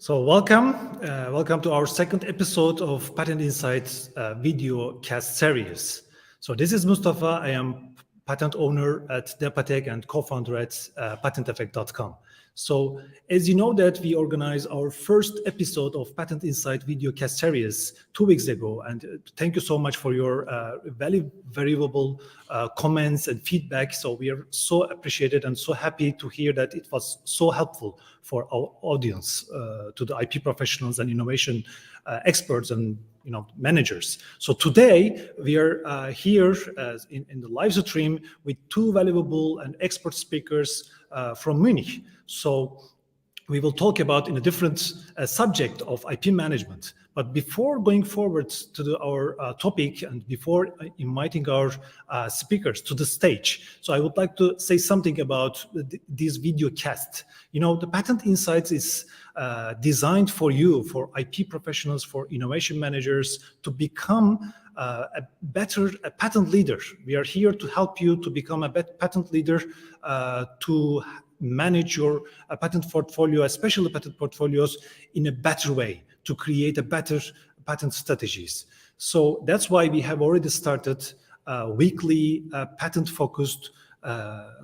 So welcome to our second episode of Patent Insights Videocast series. So this is Mustafa. I am patent owner at depa.tech and co-founder at patent.tech.com. So as you know that we organized our first episode of Patent Insight Videocast series 2 weeks ago, and thank you so much for your very valuable comments and feedback. So we are so appreciated and so happy to hear that it was so helpful for our audience, to the IP professionals and innovation experts and managers. So today we are here in the live stream with two valuable and expert speakers from Munich. So we will talk about in a different subject of IP management. But before going forward to our topic and before inviting our speakers to the stage, so I would like to say something about this video cast. The Patent Insights is designed for you, for IP professionals, for innovation managers to become a better patent leader. We are here to help you to become a better patent leader, to manage your patent portfolio, especially patent portfolios, in a better way, to create a better patent strategies. So that's why we have already started weekly patent-focused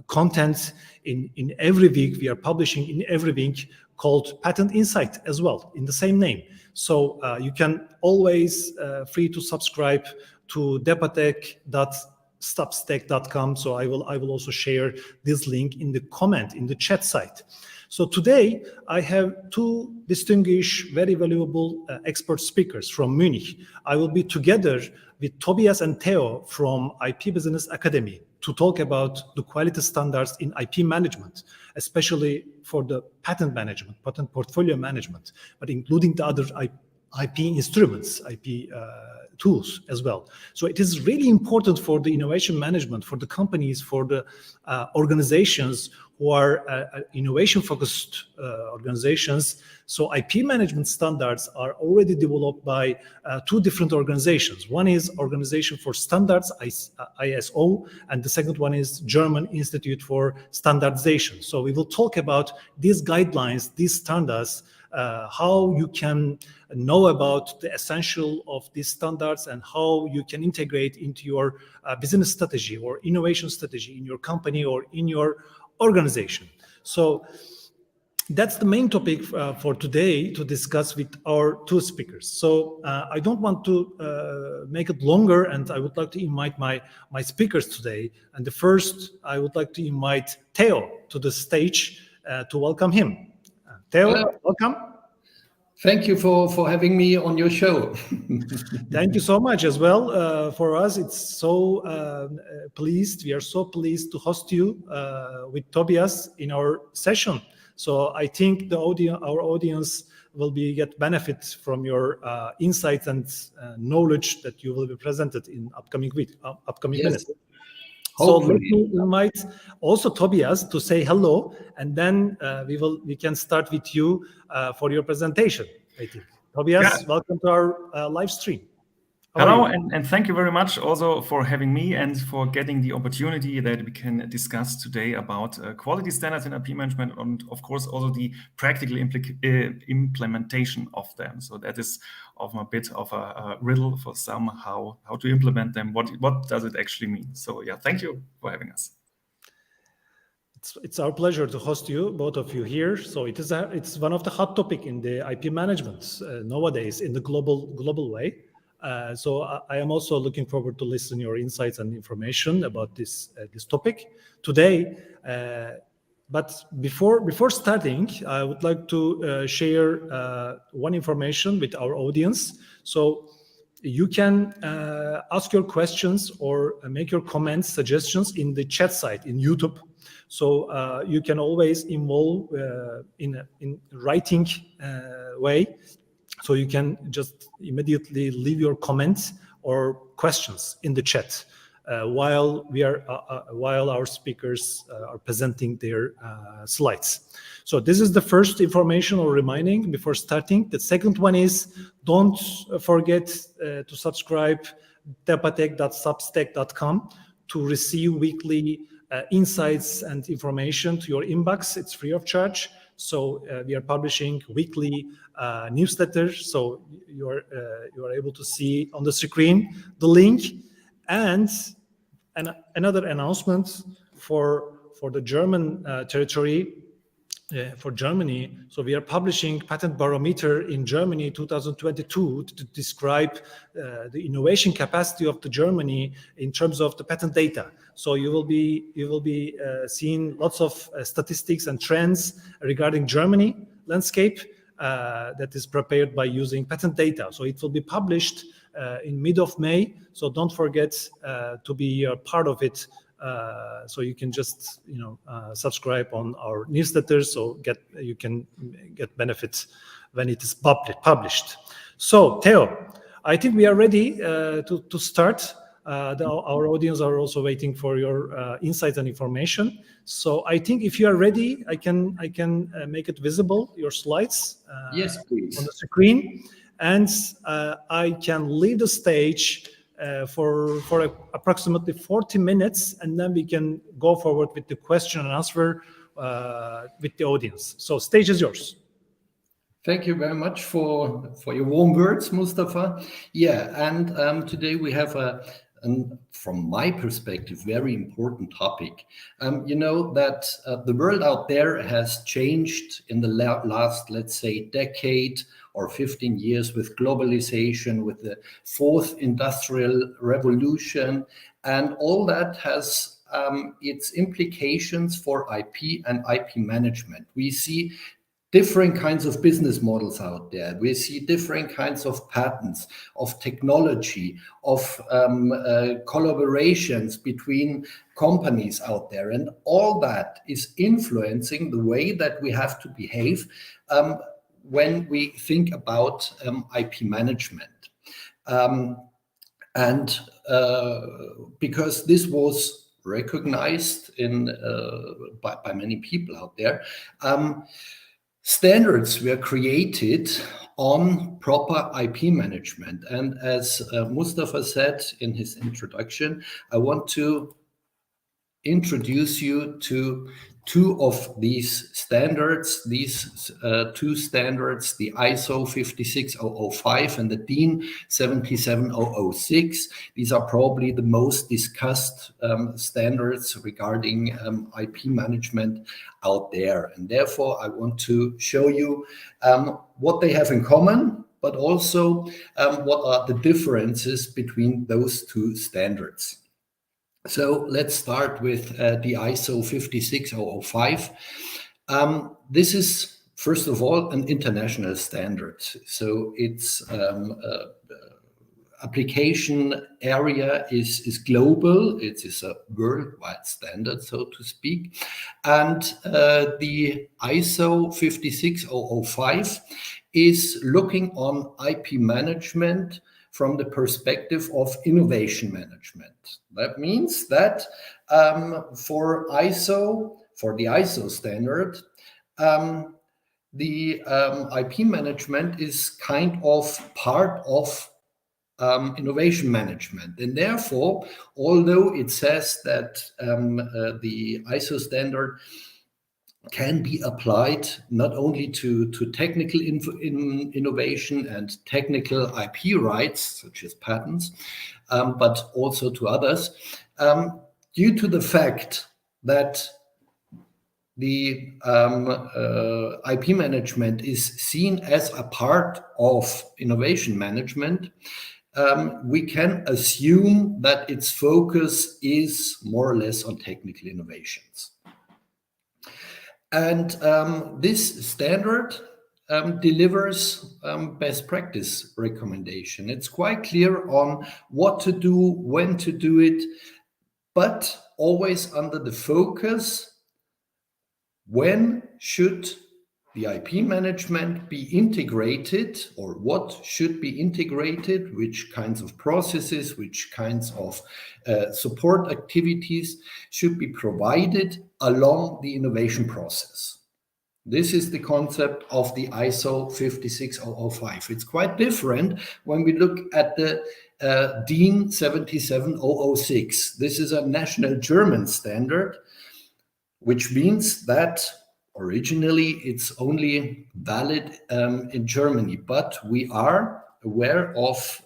content in every week. We are publishing in every week called Patent Insight as well, in the same name. So you can always free to subscribe to depa.tech.substack.com. So I will also share this link in the comment in the chat site. So today I have two distinguished, very valuable expert speakers from Munich. I will be together with Tobias and Theo from IP Business Academy to talk about the quality standards in IP management, especially for the patent management, patent portfolio management, but including the other IP instruments, IP tools as well. So it is really important for the innovation management, for the companies, for the organizations who are innovation-focused organizations. So IP management standards are already developed by two different organizations. One is Organization for Standards, ISO, and the second one is German Institute for Standardization. So we will talk about these guidelines, these standards, how you can know about the essential of these standards and how you can integrate into your business strategy or innovation strategy in your company or in your organization. So that's the main topic for today to discuss with our two speakers. So I don't want to make it longer, and I would like to invite my speakers today. And the first, I would like to invite Theo to the stage to welcome him. Theo, welcome. Thank you for having me on your show. Thank you so much as well. For us, it's so we are so pleased to host you with Tobias in our session. So I think our audience will get benefit from your insights and knowledge that you will be presented in upcoming minutes. So let me invite also Tobias to say hello, and then we can start with you for your presentation, I think. Tobias, welcome to our live stream. Hello, and thank you very much also for having me and for getting the opportunity that we can discuss today about quality standards in IP management and, of course, also the practical implementation of them. So that is of a bit of a riddle for some how to implement them. What does it actually mean? So yeah, thank you for having us. It's our pleasure to host you, both of you here. So it's one of the hot topic in the IP management nowadays in the global way. So I am also looking forward to listen your insights and information about this topic today. But before starting, I would like to share one information with our audience. So you can ask your questions or make your comments, suggestions in the chat site in YouTube. So you can always involve in writing way. So you can just immediately leave your comments or questions in the chat while our speakers are presenting their slides. So this is the first information or reminding before starting. The second one is don't forget to subscribe depa.tech.substack.com to receive weekly insights and information to your inbox. It's free of charge. So we are publishing weekly newsletters. So you are able to see on the screen the link. And another announcement for the German territory. For Germany, so we are publishing Patent Barometer in Germany 2022 to describe the innovation capacity of the Germany in terms of the patent data. So you will be seeing lots of statistics and trends regarding Germany landscape that is prepared by using patent data. So it will be published in mid of May. So don't forget to be a part of it. So you can just subscribe on our newsletters, so you can get benefits when it is published. So Theo, I think we are ready to start. Our audience are also waiting for your insights and information. So I think if you are ready, I can make it visible, your slides yes, please. on the screen, and I can leave the stage for approximately 40 minutes, and then we can go forward with the question and answer with the audience. So stage is yours. Thank you very much for your warm words, Mustafa. Yeah, and today we have from my perspective, very important topic. You know that the world out there has changed in the last, let's say, decade or 15 years with globalization, with the fourth industrial revolution, and all that has its implications for IP and IP management. We see different kinds of business models out there. We see different kinds of patents, of technology, of collaborations between companies out there. And all that is influencing the way that we have to behave when we think about IP management. Because this was recognized by many people out there, standards were created on proper IP management. And as Mustafa said in his introduction, I want to introduce you to two of these standards, two standards, the ISO 56005 and the DIN 77006. These are probably the most discussed standards regarding IP management out there. And therefore, I want to show you what they have in common, but also what are the differences between those two standards. So let's start with the ISO 56005. This is first of all, an international standard. So its application area is global. It is a worldwide standard, so to speak. And the ISO 56005 is looking on IP management from the perspective of innovation management. That means that for the ISO standard, the IP management is kind of part of innovation management. And therefore, although it says that the ISO standard can be applied not only to technical innovation and technical IP rights, such as patents, but also to others, due to the fact that the IP management is seen as a part of innovation management, we can assume that its focus is more or less on technical innovations. And this standard delivers best practice recommendation. It's quite clear on what to do, when to do it, but always under the focus: when should the IP management be integrated, or what should be integrated, which kinds of processes, which kinds of support activities should be provided along the innovation process. This is the concept of the ISO 56005. It's quite different when we look at the DIN 77006. This is a national German standard, which means that originally it's only valid in Germany, but we are aware of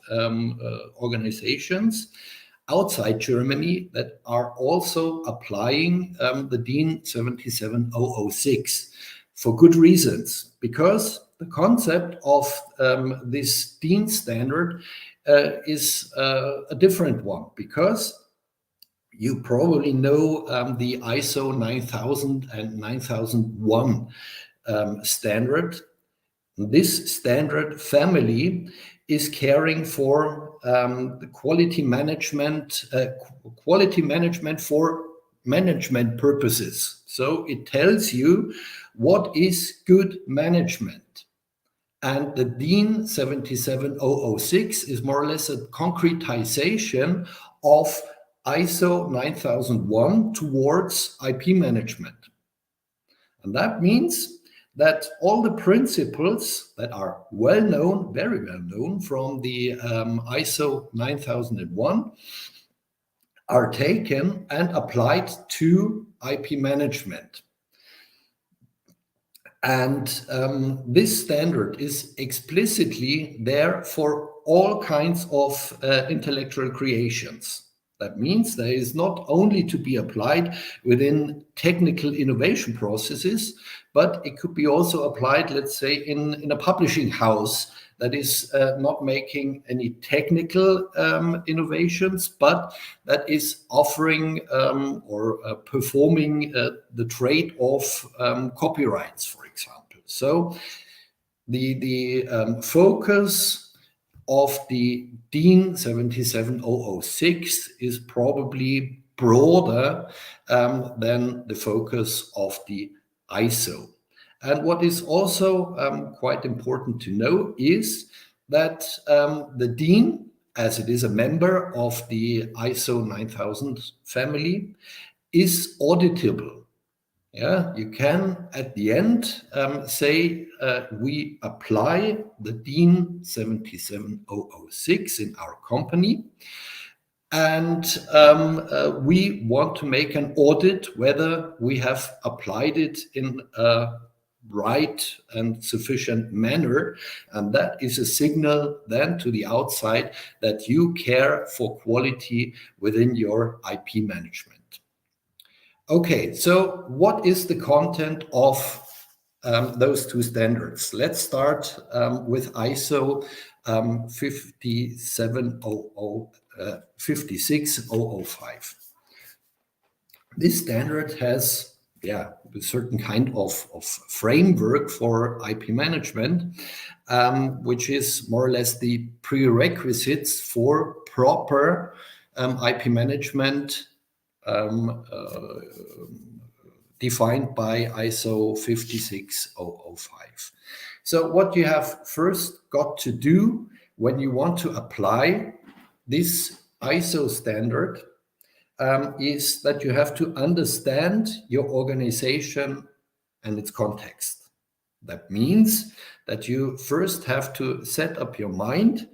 organizations outside Germany that are also applying the DIN 77006 for good reasons, because the concept of this DIN standard is a different one, because you probably know the ISO 9000 and 9001 standard. This standard family is caring for the quality management for management purposes. So it tells you what is good management. And the DIN 77006 is more or less a concretization of ISO 9001 towards IP management. And that means that all the principles that are well known, very well known from the ISO 9001 are taken and applied to IP management. And this standard is explicitly there for all kinds of intellectual creations. That means that it is not only to be applied within technical innovation processes, but it could be also applied, let's say, in a publishing house that is not making any technical innovations, but that is offering or performing the trade of copyrights, for example. So the focus of the DIN 77006 is probably broader than the focus of the ISO. And what is also quite important to know is that the DIN, as it is a member of the ISO 9000 family, is auditable. Yeah, you can at the end say we apply the DIN 77006 in our company, and we want to make an audit whether we have applied it in a right and sufficient manner, and that is a signal then to the outside that you care for quality within your IP management. Okay, so what is the content of those two standards? Let's start with ISO 56005. This standard has a certain kind of framework for IP management, which is more or less the prerequisites for proper IP management defined by ISO 56005. So what you have first got to do when you want to apply this ISO standard is that you have to understand your organization and its context. That means that you first have to set up your mind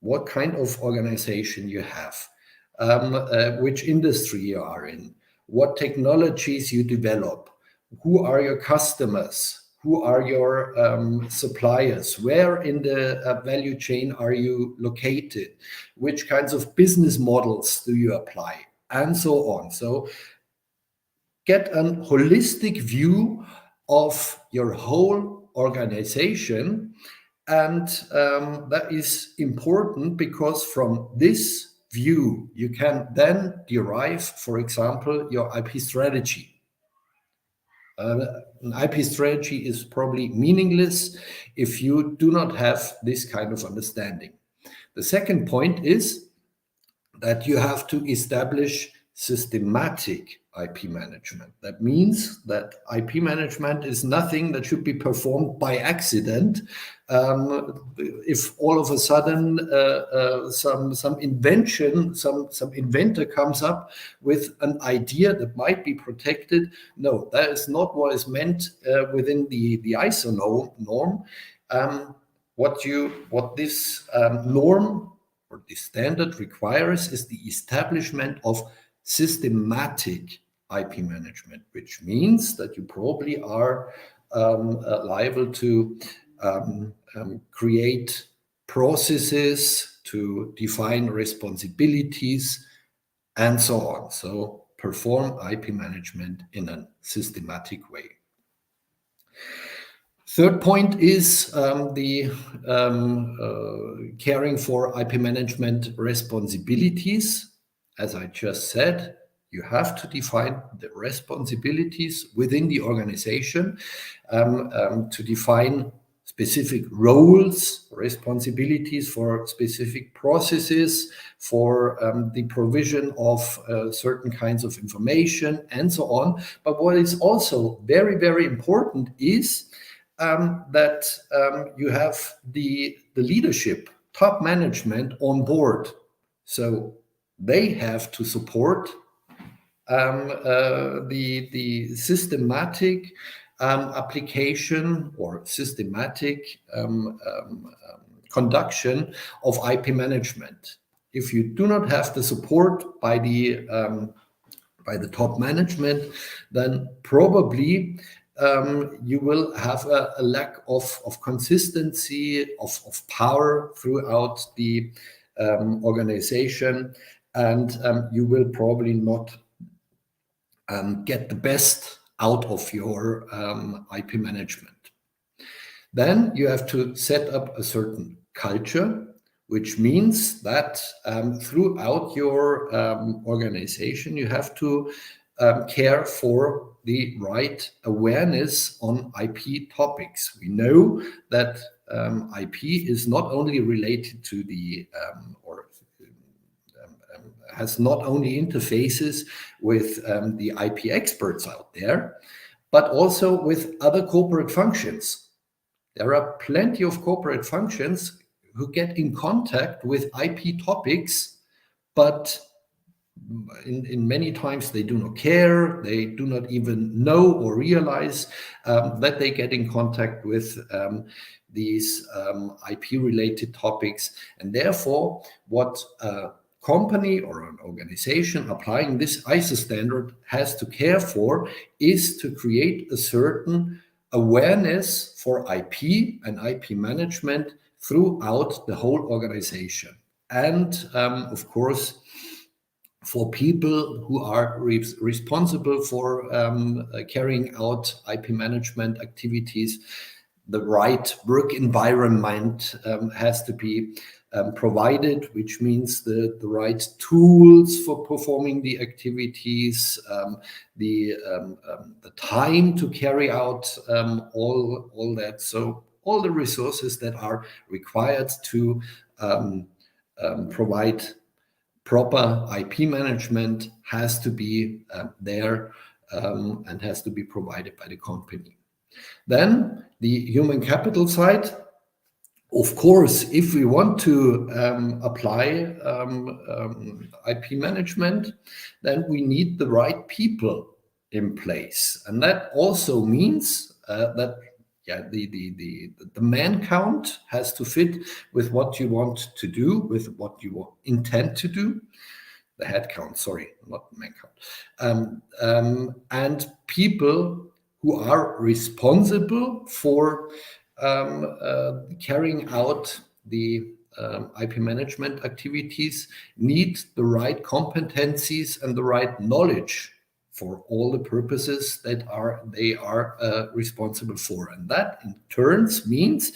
what kind of organization you have, which industry you are in, what technologies you develop, who are your customers, who are your suppliers, where in the value chain are you located, which kinds of business models do you apply, and so on. So get a holistic view of your whole organization. And that is important because from this view, you can then derive, for example, your IP strategy. An IP strategy is probably meaningless if you do not have this kind of understanding. The second point is that you have to establish systematic IP management. That means that IP management is nothing that should be performed by accident. If all of a sudden some inventor comes up with an idea that might be protected, no, that is not what is meant within the ISO norm. What this norm or the standard requires is the establishment of systematic IP management, which means that you probably are liable to create processes, to define responsibilities, and so on. So perform IP management in a systematic way. Third point is the caring for IP management responsibilities. As I just said, you have to define the responsibilities within the organization, to define specific roles, responsibilities for specific processes, for the provision of certain kinds of information, and so on. But what is also very, very important is that you have the leadership, top management on board. So they have to support the systematic application or systematic conduction of IP management. If you do not have the support by the top management, then probably you will have a lack of consistency, of power throughout the organization, and you will probably not get the best out of your IP management. Then you have to set up a certain culture, which means that throughout your organization, you have to care for the right awareness on IP topics. We know that IP is not only related to the has not only interfaces with the IP experts out there, but also with other corporate functions. There are plenty of corporate functions who get in contact with IP topics, but in many times they do not care, they do not even know or realize that they get in contact with these IP-related topics. And therefore, what a company or an organization applying this ISO standard has to care for is to create a certain awareness for IP and IP management throughout the whole organization. And of course, for people who are responsible for carrying out IP management activities, the right work environment has to be provided, which means the right tools for performing the activities, the time to carry out all that. So all the resources that are required to provide proper IP management has to be there and has to be provided by the company. Then the human capital side. Of course, if we want to apply IP management, then we need the right people in place. And that also means that the man count has to fit with what you want to do, with what you intend to do. The head count, sorry, not man count. And people who are responsible for carrying out the IP management activities need the right competencies and the right knowledge for all the purposes that they are responsible for. And that in turns means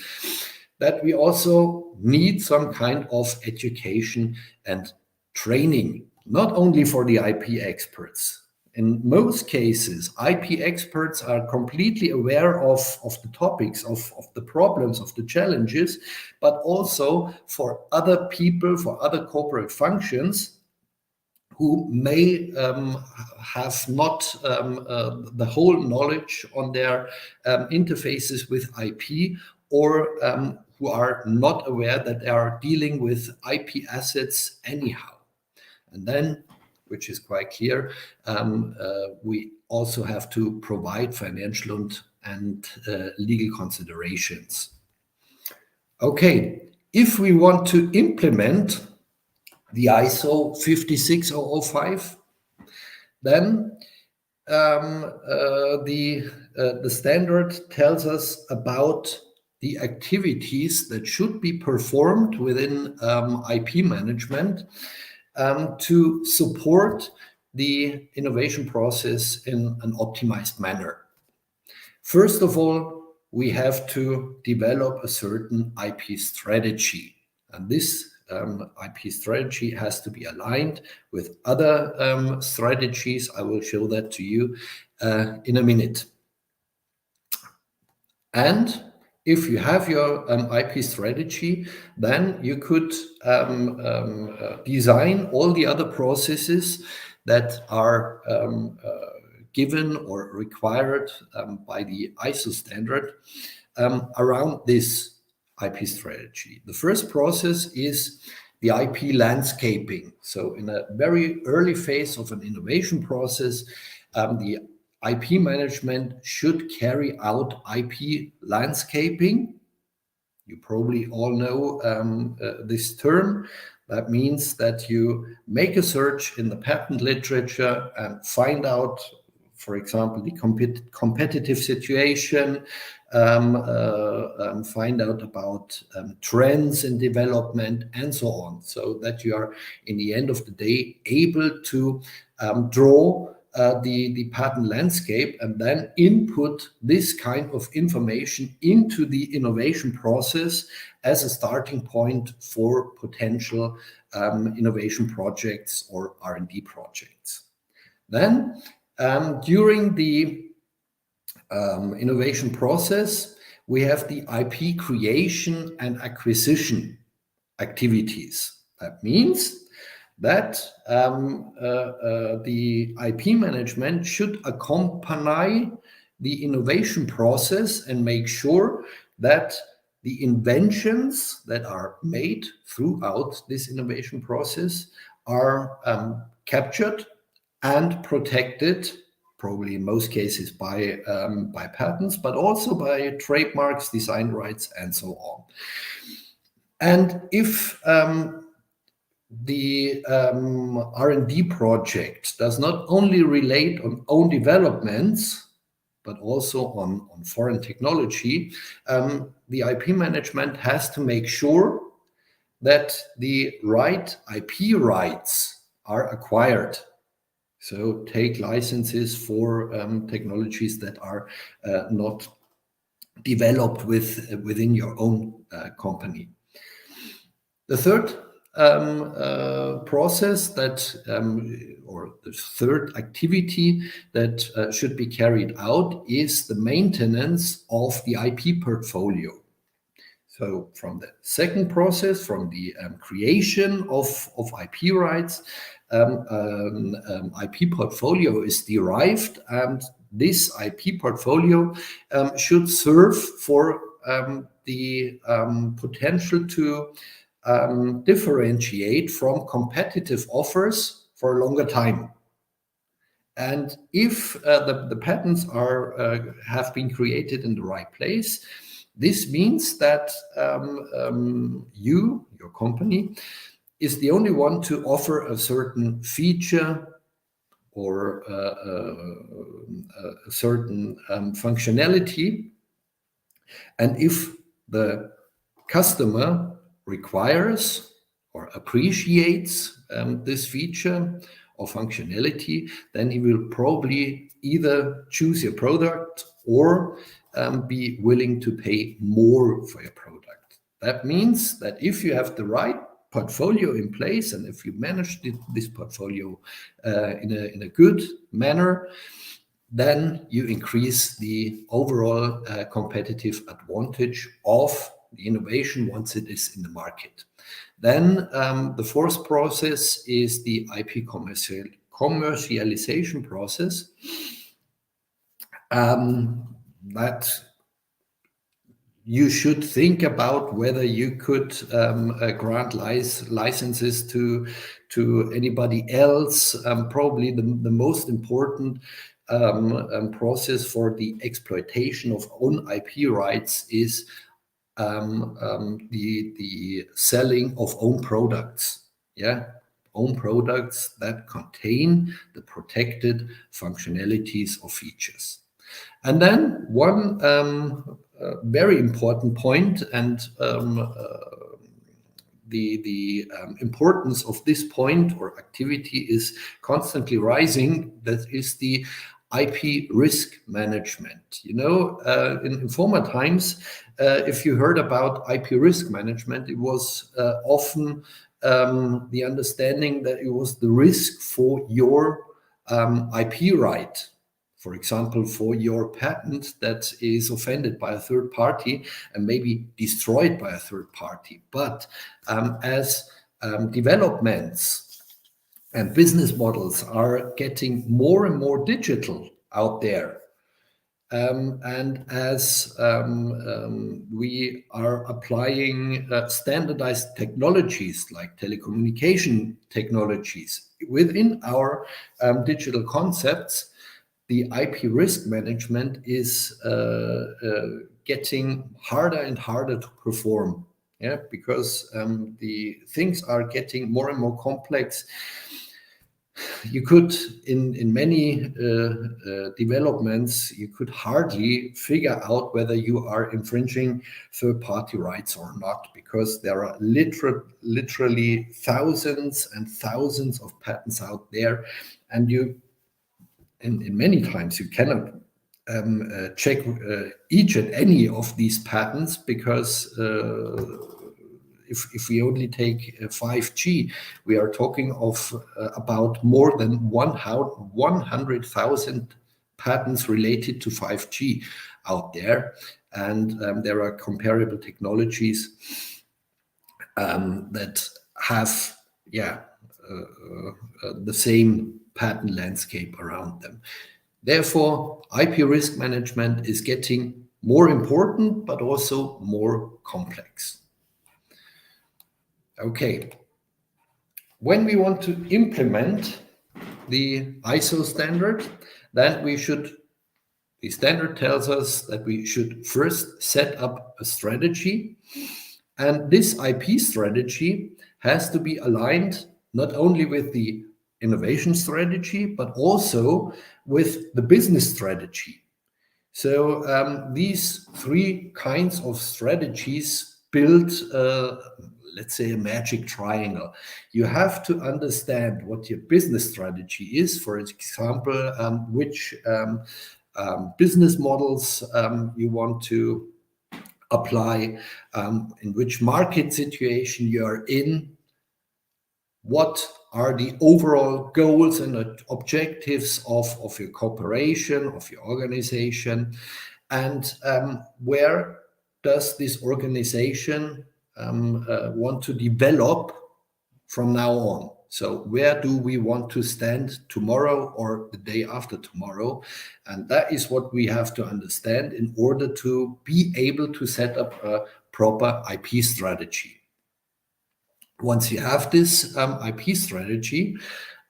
that we also need some kind of education and training, not only for the IP experts. In most cases, IP experts are completely aware of the topics, of the problems, of the challenges, but also for other people, for other corporate functions who may have not the whole knowledge on their interfaces with IP, or who are not aware that they are dealing with IP assets anyhow. And then, which is quite clear, we also have to provide financial and legal considerations. Okay, if we want to implement the ISO 56005, then the standard tells us about the activities that should be performed within IP management to support the innovation process in an optimized manner. First of all, we have to develop a certain IP strategy. And this IP strategy has to be aligned with other strategies. I will show that to you in a minute. And if you have your IP strategy, then you could design all the other processes that are given or required by the ISO standard around this IP strategy. The first process is the IP landscaping. So in a very early phase of an innovation process, the IP management should carry out IP landscaping. You probably all know this term. That means that you make a search in the patent literature and find out, for example, the competitive situation, find out about trends in development and so on, so that you are, in the end of the day, able to draw the patent landscape and then input this kind of information into the innovation process as a starting point for potential innovation projects or R&D projects. Then, during the innovation process, we have the IP creation and acquisition activities. That means that the IP management should accompany the innovation process and make sure that the inventions that are made throughout this innovation process are captured and protected, probably in most cases by patents, but also by trademarks, design rights, and so on. And if the R&D project does not only relate on own developments, but also on foreign technology, the IP management has to make sure that the right IP rights are acquired. So take licenses for technologies that are not developed within your own company. The third process that, or the third activity that should be carried out is the maintenance of the IP portfolio. So from the second process, from the creation of IP rights, IP portfolio is derived, and this IP portfolio should serve for the potential to differentiate from competitive offers for a longer time. And if the patents have been created in the right place, this means that your company, is the only one to offer a certain feature or a certain functionality. And if the customer requires or appreciates this feature or functionality, then he will probably either choose your product or be willing to pay more for your product. That means that if you have the right portfolio in place, and if you manage this portfolio in a good manner, then you increase the overall competitive advantage of the innovation once it is in the market. Then the fourth process is the IP commercialization process. That you should think about whether you could grant licenses to anybody else. Probably the most important process for the exploitation of own IP rights is the selling of own products. Own products that contain the protected functionalities or features. And then one very important point, and the importance of this point or activity is constantly rising. That is the IP risk management. In former times, if you heard about IP risk management, it was often the understanding that it was the risk for your IP right. For example, for your patent that is offended by a third party and maybe destroyed by a third party. But as developments and business models are getting more and more digital out there, and as we are applying standardized technologies like telecommunication technologies within our digital concepts, the IP risk management is getting harder and harder to perform, because the things are getting more and more complex. You could, in many developments, you could hardly figure out whether you are infringing third-party rights or not, because there are literally thousands and thousands of patents out there, and in many times you cannot check each and any of these patents, because if we only take 5G, we are talking of about more than 100,000 patents related to 5G out there, and there are comparable technologies that have the same patent landscape around them. Therefore, IP risk management is getting more important, but also more complex. Okay. When we want to implement the ISO standard, then the standard tells us that we should first set up a strategy. And this IP strategy has to be aligned not only with the innovation strategy, but also with the business strategy. So these three kinds of strategies build, let's say, a magic triangle. You have to understand what your business strategy is. For example, which business models you want to apply, in which market situation you are in, what are the overall goals and objectives of your corporation, of your organization, and where does this organization want to develop from now on. So where do we want to stand tomorrow or the day after tomorrow? And that is what we have to understand in order to be able to set up a proper IP strategy. Once you have this IP strategy,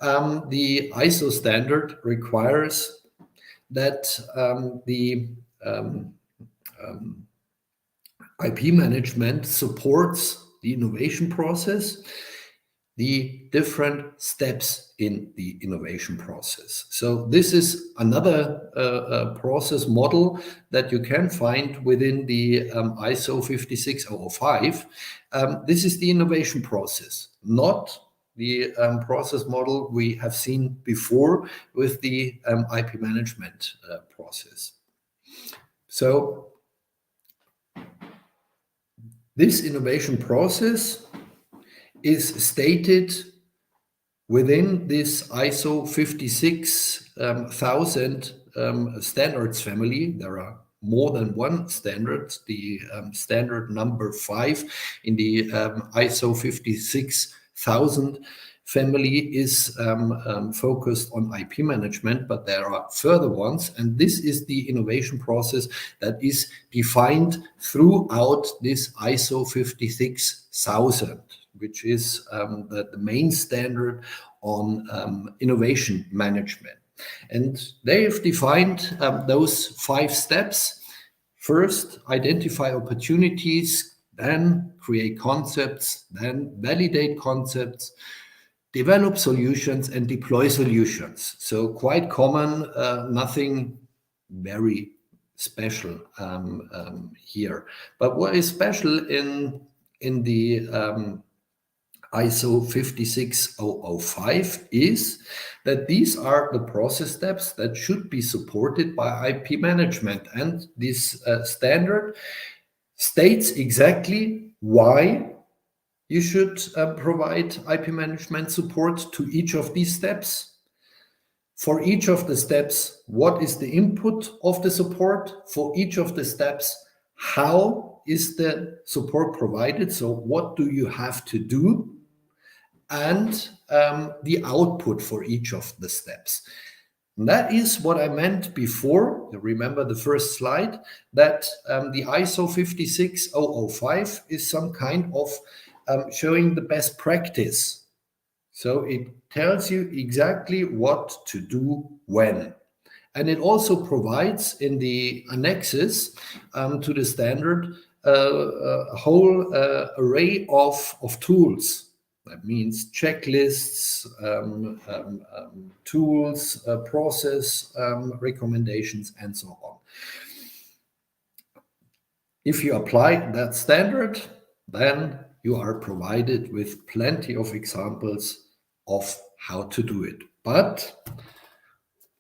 the ISO standard requires that the IP management supports the innovation process, the different steps in the innovation process. So this is another process model that you can find within the ISO 56005. This is the innovation process, not the process model we have seen before with the IP management process. So this innovation process is stated within this ISO 56000 standards family. There are more than one standard. The standard number 5 in the ISO 56000 family is focused on IP management, but there are further ones, and this is the innovation process that is defined throughout this ISO 56000. Which is the main standard on innovation management. And they have defined those 5 steps. First, identify opportunities, then create concepts, then validate concepts, develop solutions, and deploy solutions. So quite common, nothing very special here. But what is special in the ISO 56005 is that these are the process steps that should be supported by IP management. And this standard states exactly why you should provide IP management support to each of these steps. For each of the steps, what is the input of the support? For each of the steps, how is the support provided? So what do you have to do? And the output for each of the steps. And that is what I meant before. Remember the first slide, that the ISO 56005 is some kind of showing the best practice. So it tells you exactly what to do when. And it also provides in the annexes to the standard a whole array of tools. That means checklists, tools, process recommendations, and so on. If you apply that standard, then you are provided with plenty of examples of how to do it. But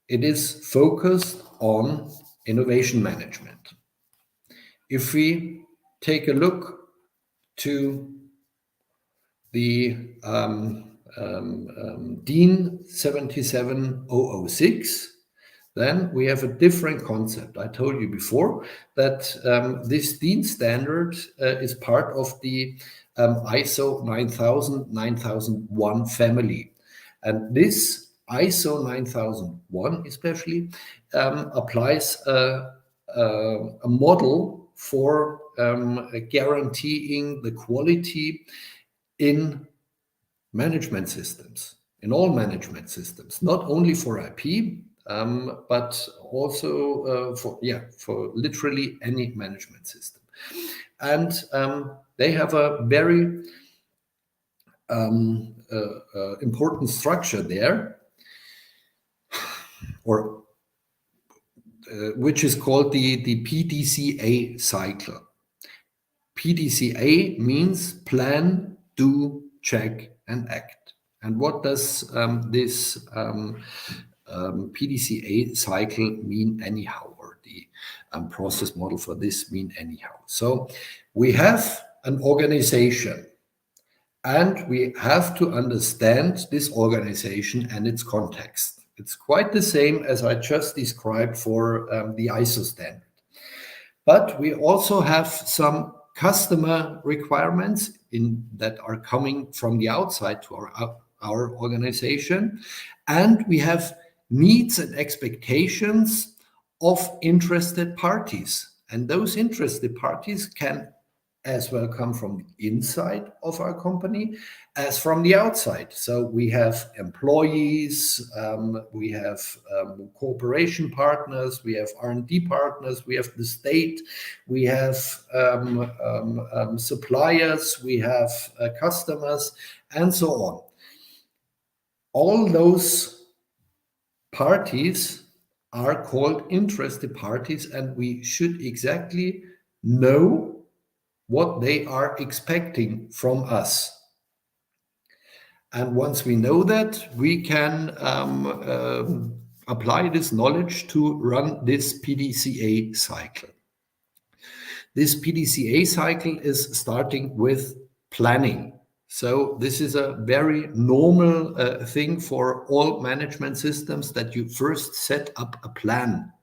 it is focused on innovation management. If we take a look to the DIN 77006, then we have a different concept. I told you before that this DIN standard is part of the ISO 9000, 9001 family. And this ISO 9001 especially applies a model for guaranteeing the quality in management systems, in all management systems, not only for IP, but also for literally any management system. And they have a very important structure there, or which is called the PDCA cycle. PDCA means plan, do, check, and act. And what does this PDCA cycle mean anyhow, or the process model for this mean anyhow? So we have an organization, and we have to understand this organization and its context. It's quite the same as I just described for the ISO standard. But we also have some customer requirements that are coming from the outside to our organization. And we have needs and expectations of interested parties. And those interested parties can as well come from the inside of our company as from the outside. So we have employees, we have cooperation partners, we have R&D partners, we have the state, we have suppliers, we have customers, and so on. All those parties are called interested parties, and we should exactly know what they are expecting from us. And once we know that, we can apply this knowledge to run this PDCA cycle. This PDCA cycle is starting with planning. So this is a very normal thing for all management systems, that you first set up a plan,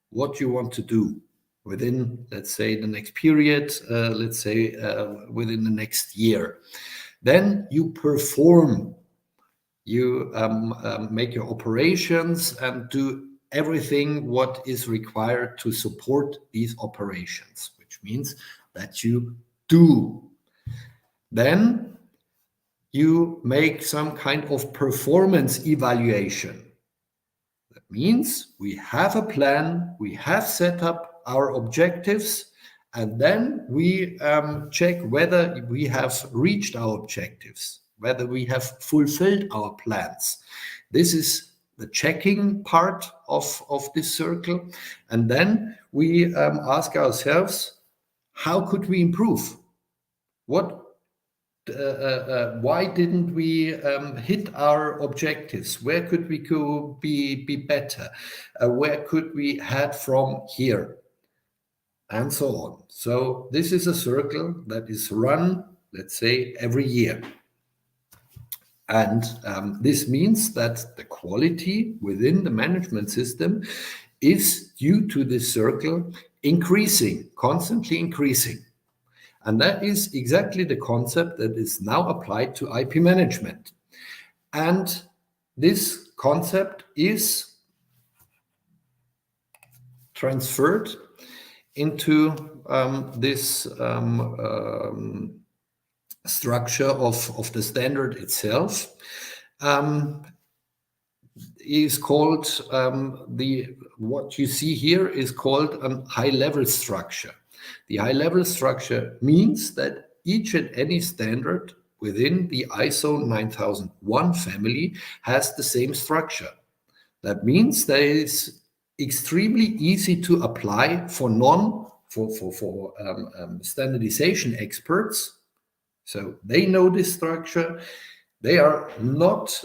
what you want to do within, let's say, the next period, let's say within the next year. Then you perform, you make your operations and do everything what is required to support these operations, which means that you do. Then you make some kind of performance evaluation. That means we have a plan, we have set up our objectives, and then we check whether we have reached our objectives, whether we have fulfilled our plans. This is the checking part of this circle. And then we ask ourselves, how could we improve? Why didn't we hit our objectives? Where could we go be better? Where could we head from here? And so on. So this is a circle that is run, let's say, every year. And this means that the quality within the management system is, due to this circle, increasing, constantly increasing. And that is exactly the concept that is now applied to IP management. And this concept is transferred into this structure of the standard itself. Is called what you see here is called a high-level structure. The high-level structure means that each and any standard within the ISO 9001 family has the same structure. That means that it is extremely easy to apply for standardization experts. So they know this structure. They are not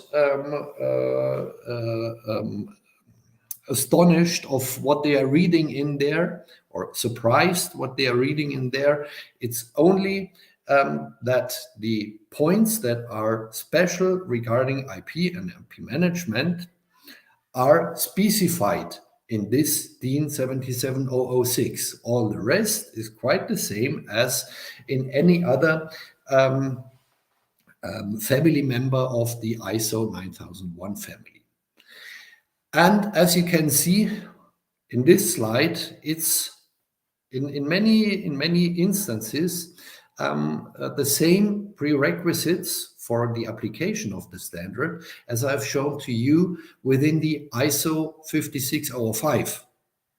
astonished of what they are reading in there, or surprised what they are reading in there. It's only that the points that are special regarding IP and IP management are specified in this DIN 77006. All the rest is quite the same as in any other family member of the ISO 9001 family. And as you can see in this slide, it's in many instances the same prerequisites for the application of the standard as I've shown to you within the ISO 56005.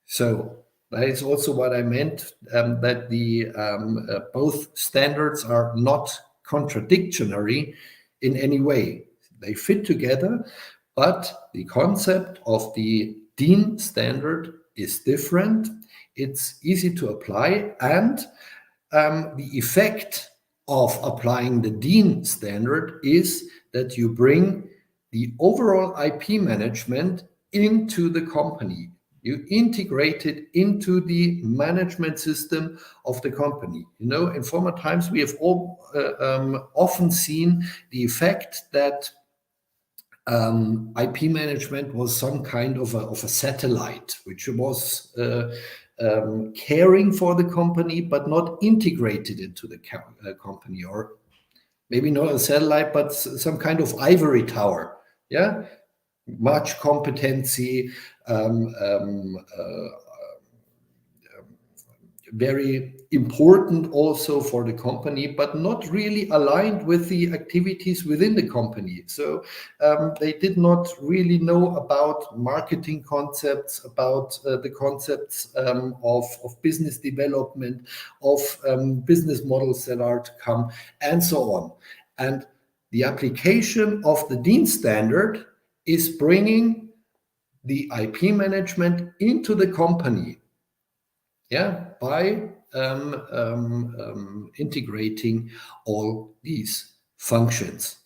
So that is also what I meant, that the both standards are not contradictory in any way. They fit together, but the concept of the DIN standard is different. It's easy to apply, and the effect of applying the DIN standard is that you bring the overall IP management into the company. You integrate it into the management system of the company. You know, in former times, we have often seen the effect that IP management was some kind of a satellite, which was caring for the company, but not integrated into the company, or maybe not a satellite, but some kind of ivory tower. Yeah, much competency, very important also for the company, but not really aligned with the activities within the company. So they did not really know about marketing concepts, about the concepts of business development, of business models that are to come, and so on. And the application of the DIN standard is bringing the IP management into the company, yeah, by integrating all these functions.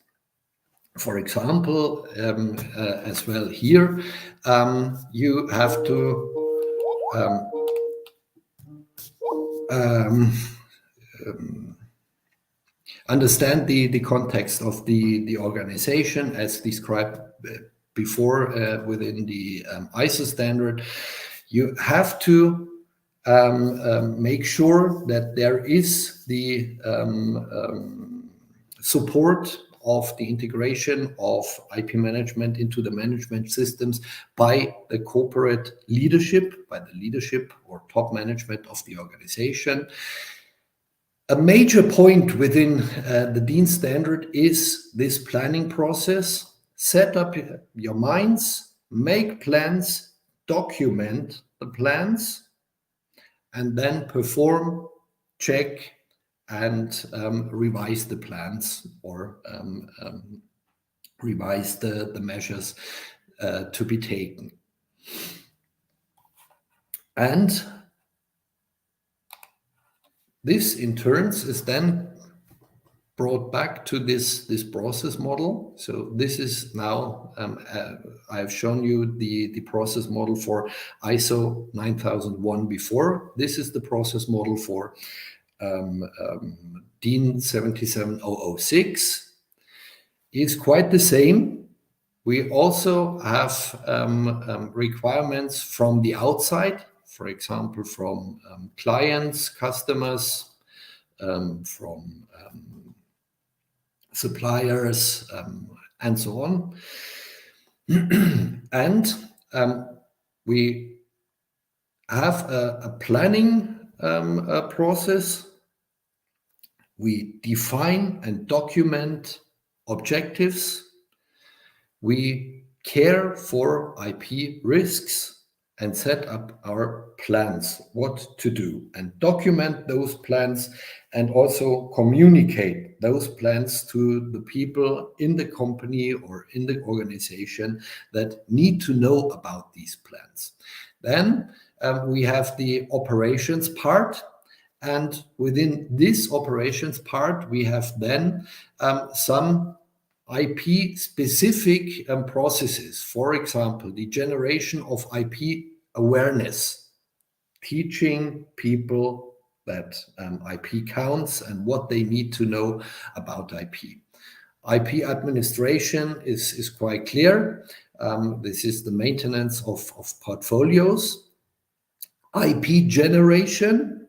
For example, as well here, you have to understand the context of the organization as described before within the ISO standard. You have to make sure that there is the support of the integration of IP management into the management systems by the corporate leadership, by the leadership or top management of the organization. A major point within the DIN standard is this planning process. Set up your minds, make plans, document the plans, and then perform, check, and revise the plans, or revise the measures to be taken. And this in turn is then brought back to this process model. So this is now, I've shown you the process model for ISO 9001 before. This is the process model for DIN 77006. Is quite the same. We also have requirements from the outside, for example, from clients, customers, from suppliers, and so on. And we have a planning process. We define and document objectives. We care for IP risks and set up our plans, what to do, and document those plans, and also communicate those plans to the people in the company or in the organization that need to know about these plans. Then we have the operations part, and within this operations part, we have then some IP-specific processes. For example, the generation of IP awareness, teaching people that IP counts and what they need to know about IP. IP administration is quite clear. This is the maintenance of portfolios. IP generation,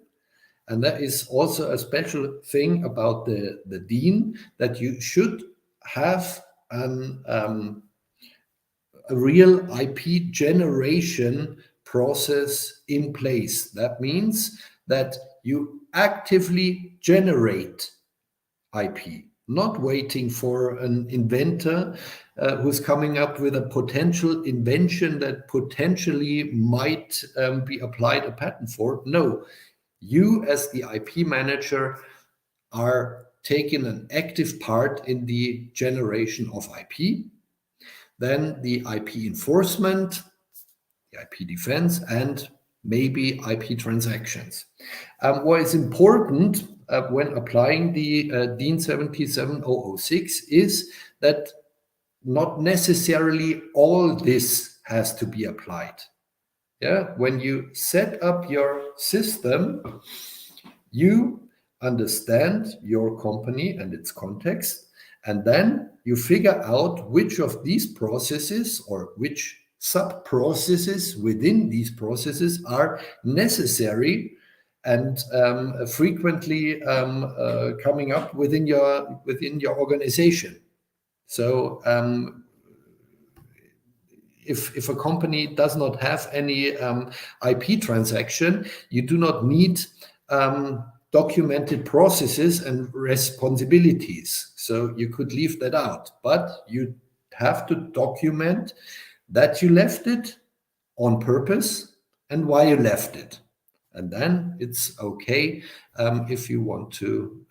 and that is also a special thing about the DIN, that you should have a real IP generation process in place. That means that you actively generate IP, not waiting for an inventor who's coming up with a potential invention that potentially might be applied a patent for. No, you as the IP manager are taking an active part in the generation of IP. Then the IP enforcement, the IP defense, and maybe IP transactions. What is important when applying the DIN 77006 is that not necessarily all this has to be applied. Yeah, when you set up your system, you understand your company and its context, and then you figure out which of these processes or which sub-processes within these processes are necessary and frequently coming up within your organization. So if a company does not have any IP transaction, you do not need documented processes and responsibilities. So you could leave that out, but you have to document that you left it on purpose and why you left it. And then it's okay if you want to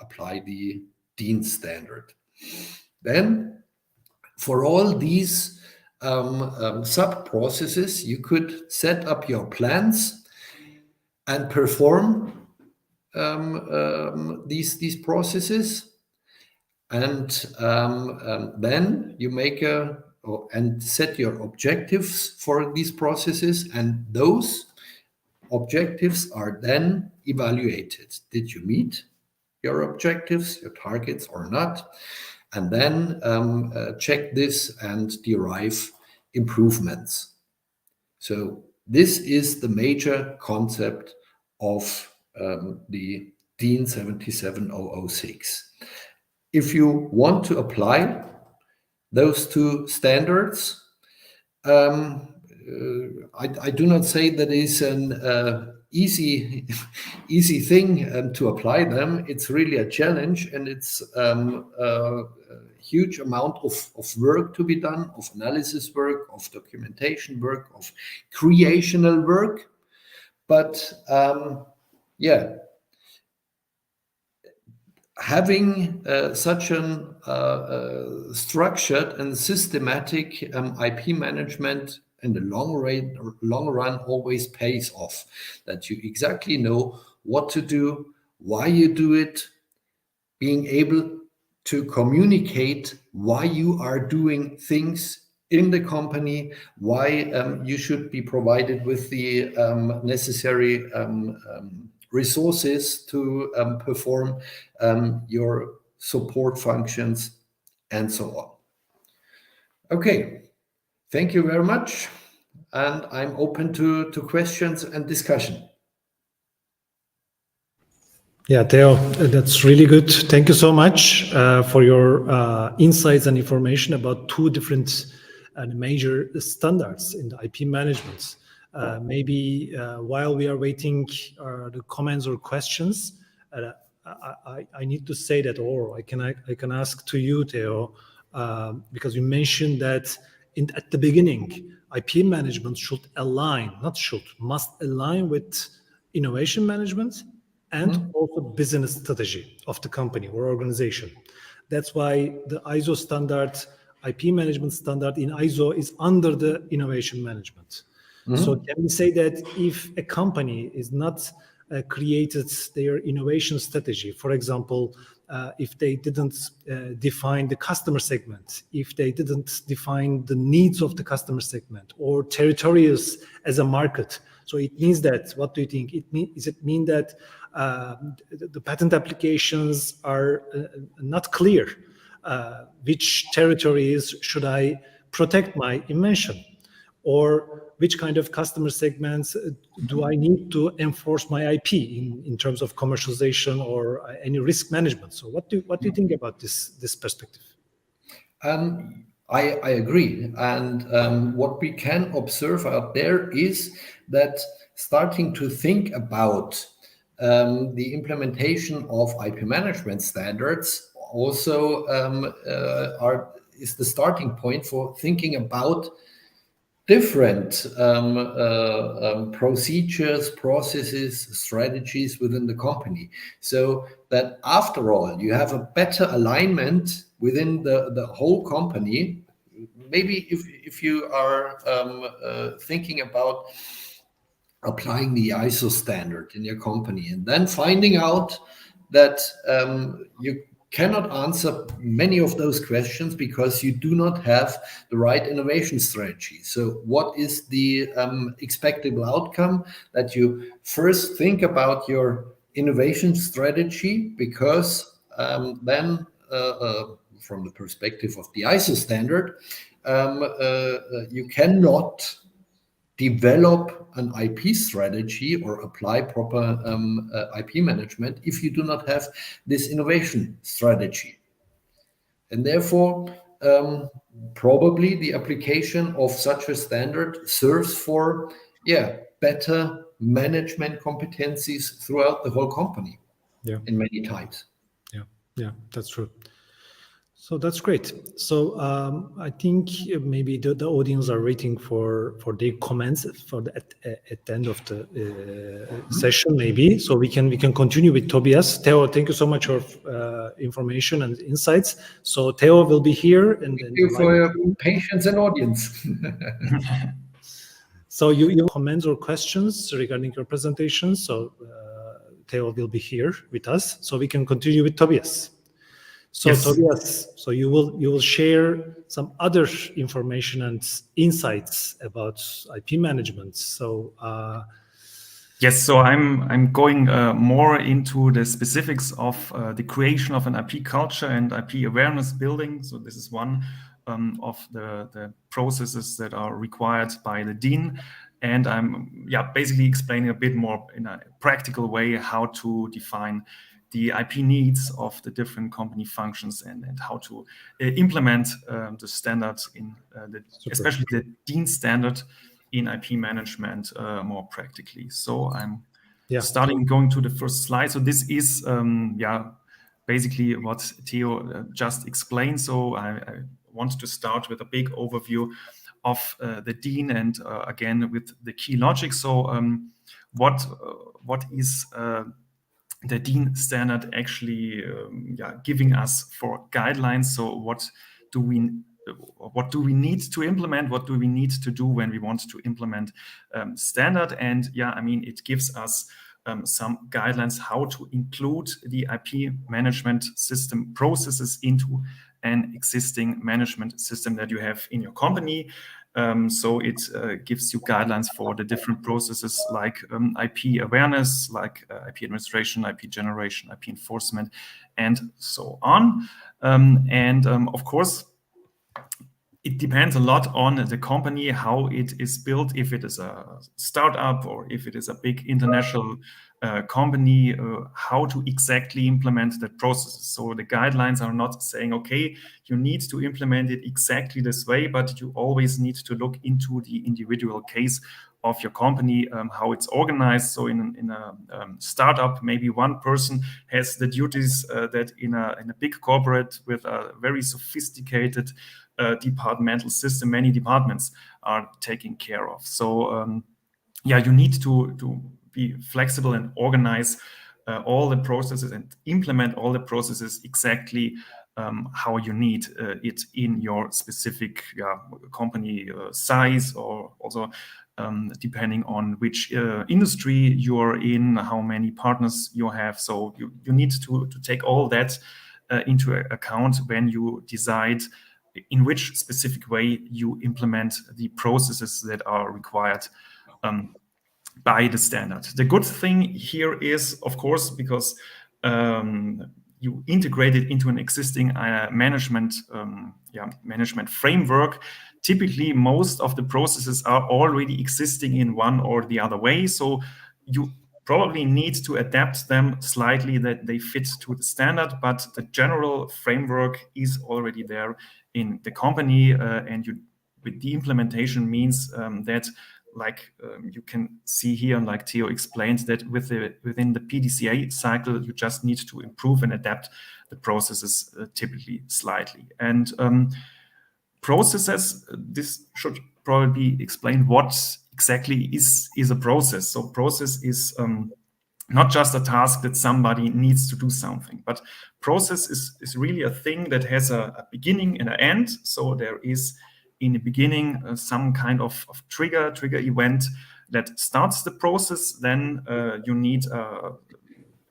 apply the DIN standard. Then for all these sub-processes, you could set up your plans and perform these processes, and then you make and set your objectives for these processes, and those objectives are then evaluated. Did you meet your objectives, your targets, or not? And then check this and derive improvements. So this is the major concept of the DIN 77006. If you want to apply those two standards, I do not say that is an easy thing to apply them. It's really a challenge, and it's a huge amount of work to be done, of analysis work, of documentation work, of creational work. But yeah, having such an structured and systematic IP management in the long run always pays off. That you exactly know what to do, why you do it, being able to communicate why you are doing things in the company, why you should be provided with the necessary resources to perform your support functions, and so on. Okay, thank you very much, and I'm open to questions and discussion. Yeah, Theo, that's really good. Thank you so much for your insights and information about two different and major standards in the IP management. Maybe while we are waiting the comments or questions, I need to say that, or I can ask to you, Theo, because you mentioned that at the beginning, IP management must align with innovation management and also business strategy of the company or organization. That's why the ISO standard, IP management standard in ISO is under the innovation management. So can we say that if a company is not created their innovation strategy, for example, if they didn't define the customer segment, if they didn't define the needs of the customer segment or territories as a market, so it means that, what do you think? Does it mean that the patent applications are not clear? Which territories should I protect my invention? Or which kind of customer segments do I need to enforce my IP in terms of commercialization or any risk management? So what do you think about this perspective? I agree. And what we can observe out there is that starting to think about the implementation of IP management standards also is the starting point for thinking about different procedures, processes, strategies within the company. So that after all, you have a better alignment within the whole company. Maybe if you are thinking about applying the ISO standard in your company and then finding out that you cannot answer many of those questions because you do not have the right innovation strategy. So what is the expectable outcome? That you first think about your innovation strategy, because then from the perspective of the ISO standard, you cannot develop an IP strategy or apply proper IP management if you do not have this innovation strategy. And therefore, probably the application of such a standard serves for, better management competencies throughout the whole company. Yeah. In many times. Yeah, that's true. So that's great. So I think maybe the audience are waiting for their comments for at the end of the session, maybe. So we can continue with Tobias. Theo, thank you so much for information and insights. So Theo will be here, and thank you for your patience and audience. So you comments or questions regarding your presentation. So Theo will be here with us, so we can continue with Tobias. So yes. Tobias, so you will share some other information and insights about IP management. So yes, so I'm going more into the specifics of the creation of an IP culture and IP awareness building. So this is one of the processes that are required by the Dean. And I'm basically explaining a bit more in a practical way how to define the IP needs of the different company functions and how to implement the standards in especially the Dean standard in IP management more practically. So I'm going to the first slide. So this is basically what Theo just explained. So I want to start with a big overview of the Dean and again with the key logic. So what is the Dean standard actually giving us for guidelines? So what do we need to implement? What do we need to do when we want to implement standard? And it gives us some guidelines how to include the IP management system processes into an existing management system that you have in your company. So it gives you guidelines for the different processes like IP awareness, like IP administration, IP generation, IP enforcement, and so on. Of course, it depends a lot on the company, how it is built, if it is a startup or if it is a big international company, how to exactly implement that process. So the guidelines are not saying, okay, you need to implement it exactly this way, but you always need to look into the individual case of your company, how it's organized. So in a startup, maybe one person has the duties that in a big corporate with a very sophisticated departmental system, many departments are taking care of. So you need to be flexible and organize all the processes and implement all the processes exactly how you need it in your specific company size, or also depending on which industry you're in, how many partners you have. So you need to take all that into account when you decide in which specific way you implement the processes that are required by the standard. The good thing here is, of course, because you integrate it into an existing management framework. Typically, most of the processes are already existing in one or the other way. So you probably need to adapt them slightly that they fit to the standard, but the general framework is already there in the company, and with the implementation means that, like you can see here, and like Theo explained, that within the PDCA cycle, you just need to improve and adapt the processes typically slightly. And processes, this should probably be explained what exactly is a process. So process is not just a task that somebody needs to do something, but process is really a thing that has a beginning and an end. So there is in the beginning some kind of trigger event that starts the process. Then you need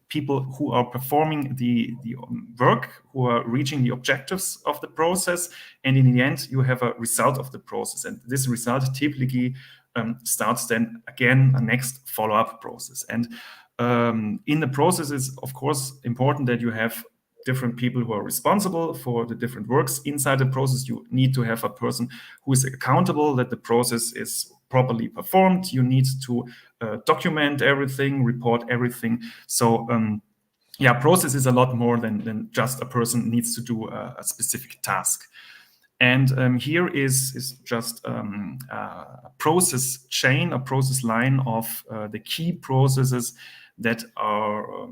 people who are performing the work, who are reaching the objectives of the process, and in the end you have a result of the process, and this result typically starts then again a next follow-up process. And in the process, it's of course important that you have different people who are responsible for the different works inside the process. You need to have a person who is accountable that the process is properly performed. You need to document everything, report everything. So yeah, process is a lot more than just a person needs to do a specific task. And here is just a process chain, a process line of the key processes that are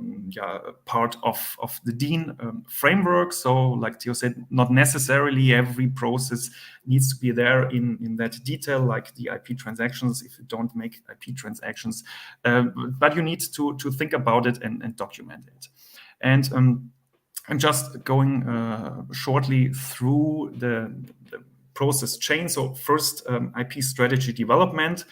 part of the DIN framework. So like Theo said, not necessarily every process needs to be there in that detail, like the IP transactions, if you don't make IP transactions. But you need to think about it and document it. And just going shortly through the process chain. So first, IP strategy development.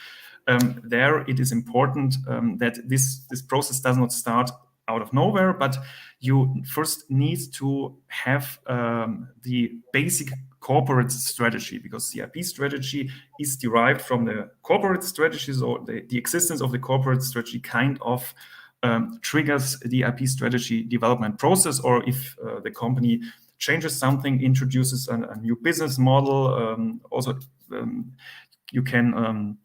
There it is important that this process does not start out of nowhere, but you first need to have the basic corporate strategy, because the IP strategy is derived from the corporate strategies, or the existence of the corporate strategy kind of triggers the IP strategy development process. Or if the company changes something, introduces a new business model, also you can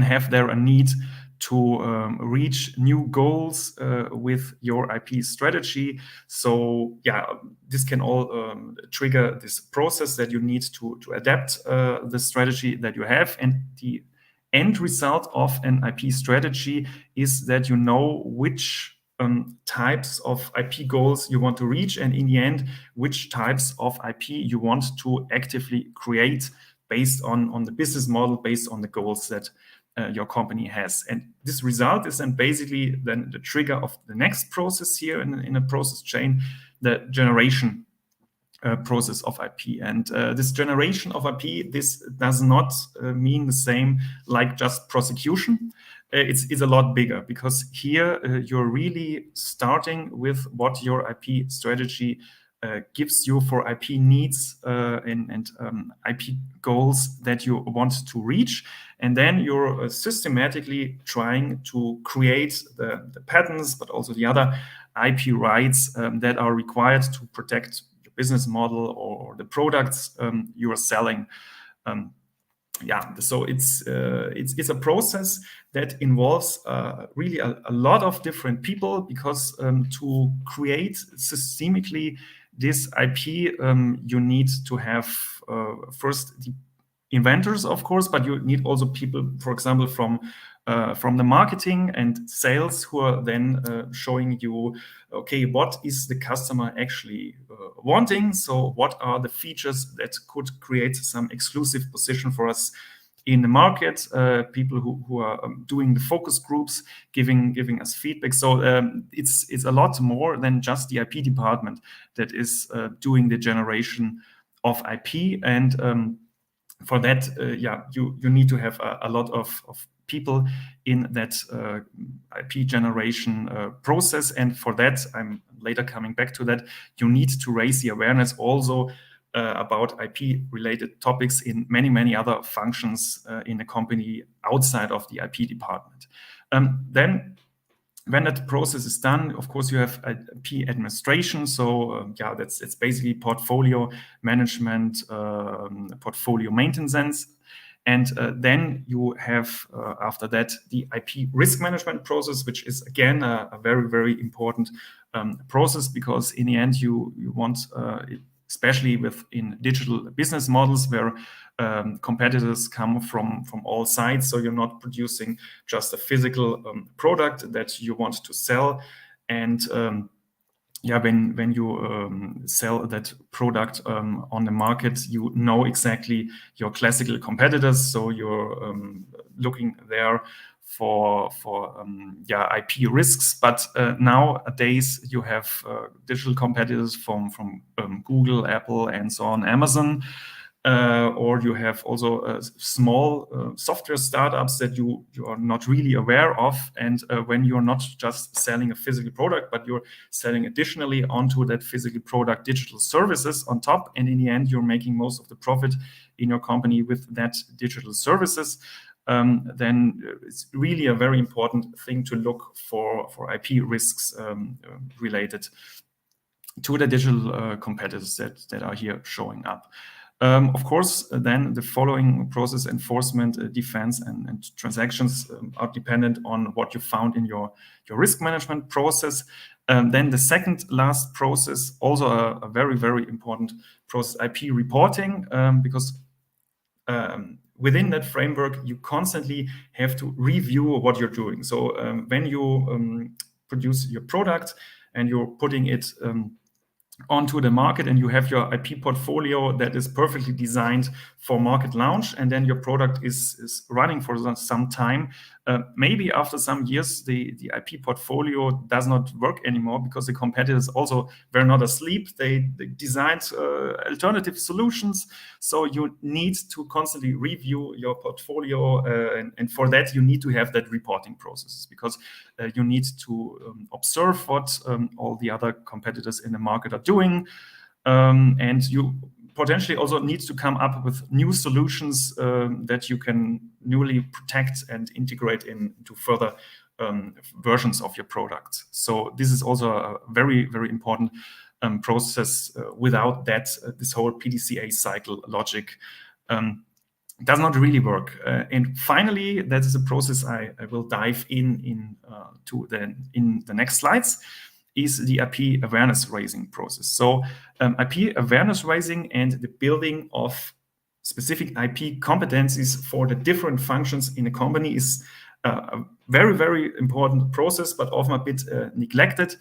have there a need to reach new goals with your IP strategy. So yeah, this can all trigger this process that you need to adapt the strategy that you have. And the end result of an IP strategy is that you know which types of IP goals you want to reach, and in the end, which types of IP you want to actively create based on the business model, based on the goals that your company has. And this result is then basically then the trigger of the next process here in a process chain, the generation process of IP. And this generation of IP, this does not mean the same like just prosecution. It's a lot bigger, because here you're really starting with what your IP strategy gives you for IP needs and IP goals that you want to reach. And then you're systematically trying to create the patents, but also the other IP rights that are required to protect your business model or the products you are selling. So it's a process that involves really a lot of different people, because to create systemically this IP, you need to have first the inventors, of course, but you need also people, for example, from the marketing and sales, who are then showing you, okay, what is the customer actually wanting? So what are the features that could create some exclusive position for us in the market? People who are doing the focus groups, giving us feedback. So it's a lot more than just the IP department that is doing the generation of IP. And for that, you need to have a lot of people in that IP generation process. And for that, I'm later coming back to that, you need to raise the awareness also about IP-related topics in many other functions in the company outside of the IP department. Then, when that process is done, of course, you have IP administration. So it's basically portfolio management, portfolio maintenance. And then you have, after that, the IP risk management process, which is, again, a very important process, because in the end, you want, especially in digital business models where competitors come from all sides. So you're not producing just a physical product that you want to sell. And when you sell that product on the market, you know exactly your classical competitors. So you're looking there for IP risks. But nowadays you have digital competitors from Google, Apple, and so on, Amazon. or you have also small software startups that you are not really aware of. And when you're not just selling a physical product, but you're selling additionally onto that physical product digital services on top, and in the end you're making most of the profit in your company with that digital services, then it's really a very important thing to look for IP risks related to the digital competitors that are here showing up. Of course, then the following process enforcement, defense, and transactions are dependent on what you found in your risk management process. Then the second last process, also a very, very important process, IP reporting, because within that framework, you constantly have to review what you're doing. So when you produce your product and you're putting it onto the market, and you have your IP portfolio that is perfectly designed for market launch, and then your product is running for some time, maybe after some years the IP portfolio does not work anymore because the competitors also were not asleep. They designed alternative solutions. So you need to constantly review your portfolio, and for that you need to have that reporting processes, because you need to observe what all the other competitors in the market are doing, and you potentially also need to come up with new solutions that you can newly protect and integrate into further versions of your product. So this is also a very, very important process. Without that, this whole PDCA cycle logic does not really work. And finally, that is a process I will dive in the next slides, is the IP awareness raising process. So IP awareness raising and the building of specific IP competencies for the different functions in a company is a very, very important process, but often a bit neglected.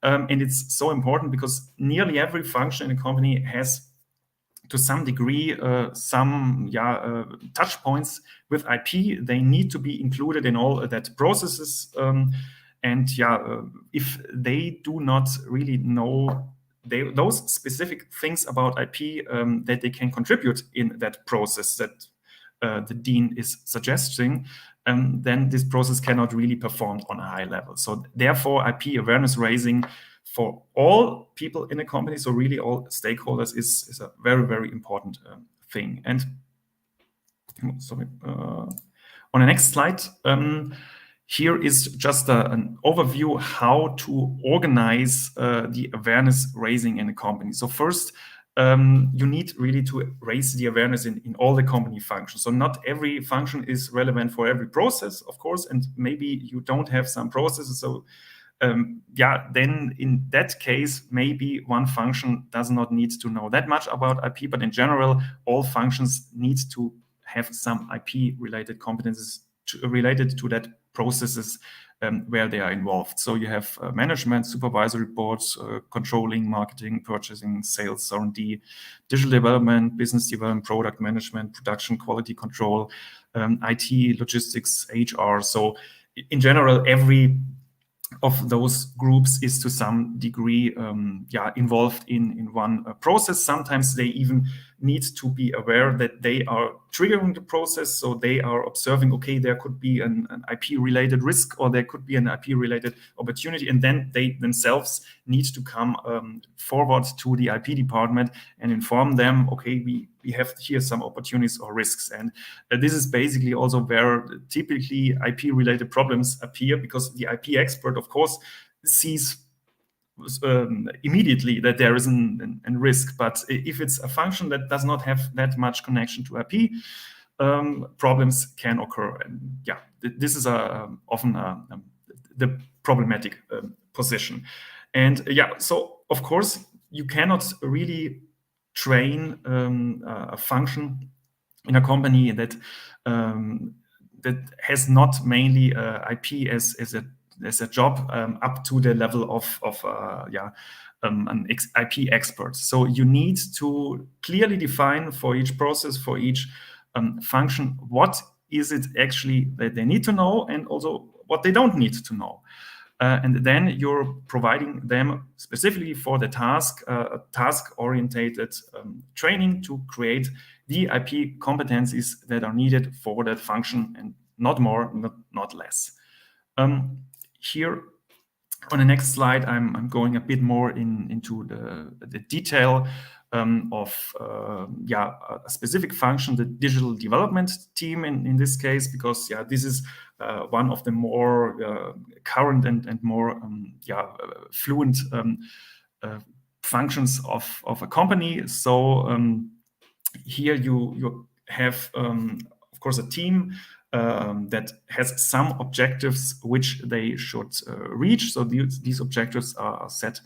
And it's so important because nearly every function in a company has, to some degree, some touch points with IP. They need to be included in all that processes. If they do not really know those specific things about IP that they can contribute in that process that the dean is suggesting, then this process cannot really perform on a high level. So therefore, IP awareness raising for all people in a company, so really all stakeholders, is a very, very important thing. And on the next slide, here is just an overview how to organize the awareness raising in a company. So first, you need really to raise the awareness in all the company functions. So not every function is relevant for every process, of course, and maybe you don't have some processes. So then in that case, maybe one function does not need to know that much about IP, but in general, all functions need to have some IP-related competences related to that processes where they are involved. So you have management, supervisory boards, controlling, marketing, purchasing, sales, R&D, digital development, business development, product management, production, quality control, IT, logistics, HR. So in general, every of those groups is to some degree involved in one process. Sometimes they even need to be aware that they are triggering the process. So they are observing, okay, there could be an IP-related risk, or there could be an IP-related opportunity. And then they themselves need to come forward to the IP department and inform them, okay, we have here some opportunities or risks. And this is basically also where typically IP-related problems appear, because the IP expert, of course, sees immediately that there is a risk. But if it's a function that does not have that much connection to IP, problems can occur. And this is often the problematic position. And so of course you cannot really train a function in a company that has not mainly IP as a job up to the level of an IP expert. So you need to clearly define for each process, for each function, what is it actually that they need to know, and also what they don't need to know. And then you're providing them specifically for the task, task-orientated training to create the IP competencies that are needed for that function, and not more, not less. Here on the next slide, I'm going a bit more into the detail of a specific function, the digital development team in this case, because this is one of the more current and more fluent functions of a company. So here you have, of course, a team that has some objectives which they should reach. So these objectives are set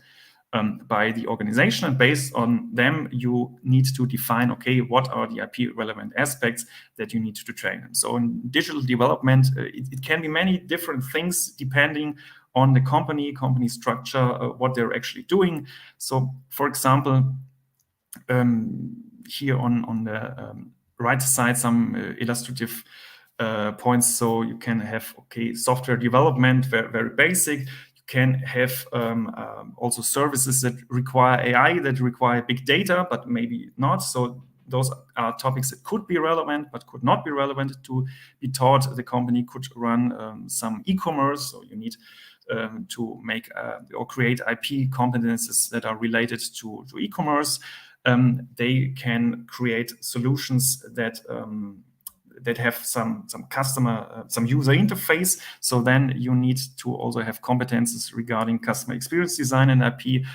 by the organization, and based on them, you need to define, okay, what are the IP relevant aspects that you need to train them. So in digital development, it can be many different things depending on the company structure, what they're actually doing. So, for example, here on the right side, some illustrative points. So you can have, okay, software development, very basic. You can have also services that require AI, that require big data, but maybe not. So those are topics that could be relevant, but could not be relevant to be taught. The company could run some e-commerce, so you need to make or create IP competencies that are related to e-commerce. They can create solutions that have some customer, some user interface. So then you need to also have competences regarding customer experience design and IP.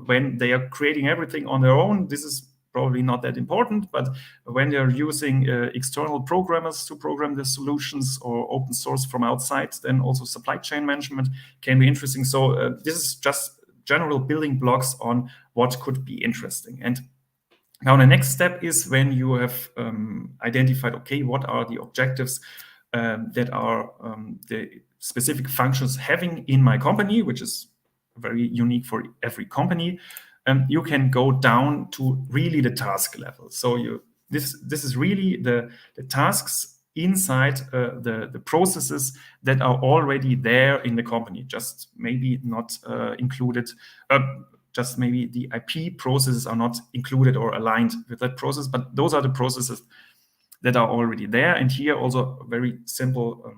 When they are creating everything on their own, this is probably not that important, but when they're using external programmers to program the solutions or open source from outside, then also supply chain management can be interesting. So this is just general building blocks on what could be interesting. And now the next step is when you have identified, okay, what are the objectives that are the specific functions having in my company, which is very unique for every company. You can go down to really the task level. So this is really the tasks inside the processes that are already there in the company, just maybe not included. Just maybe the IP processes are not included or aligned with that process, but those are the processes that are already there. And here also a very simple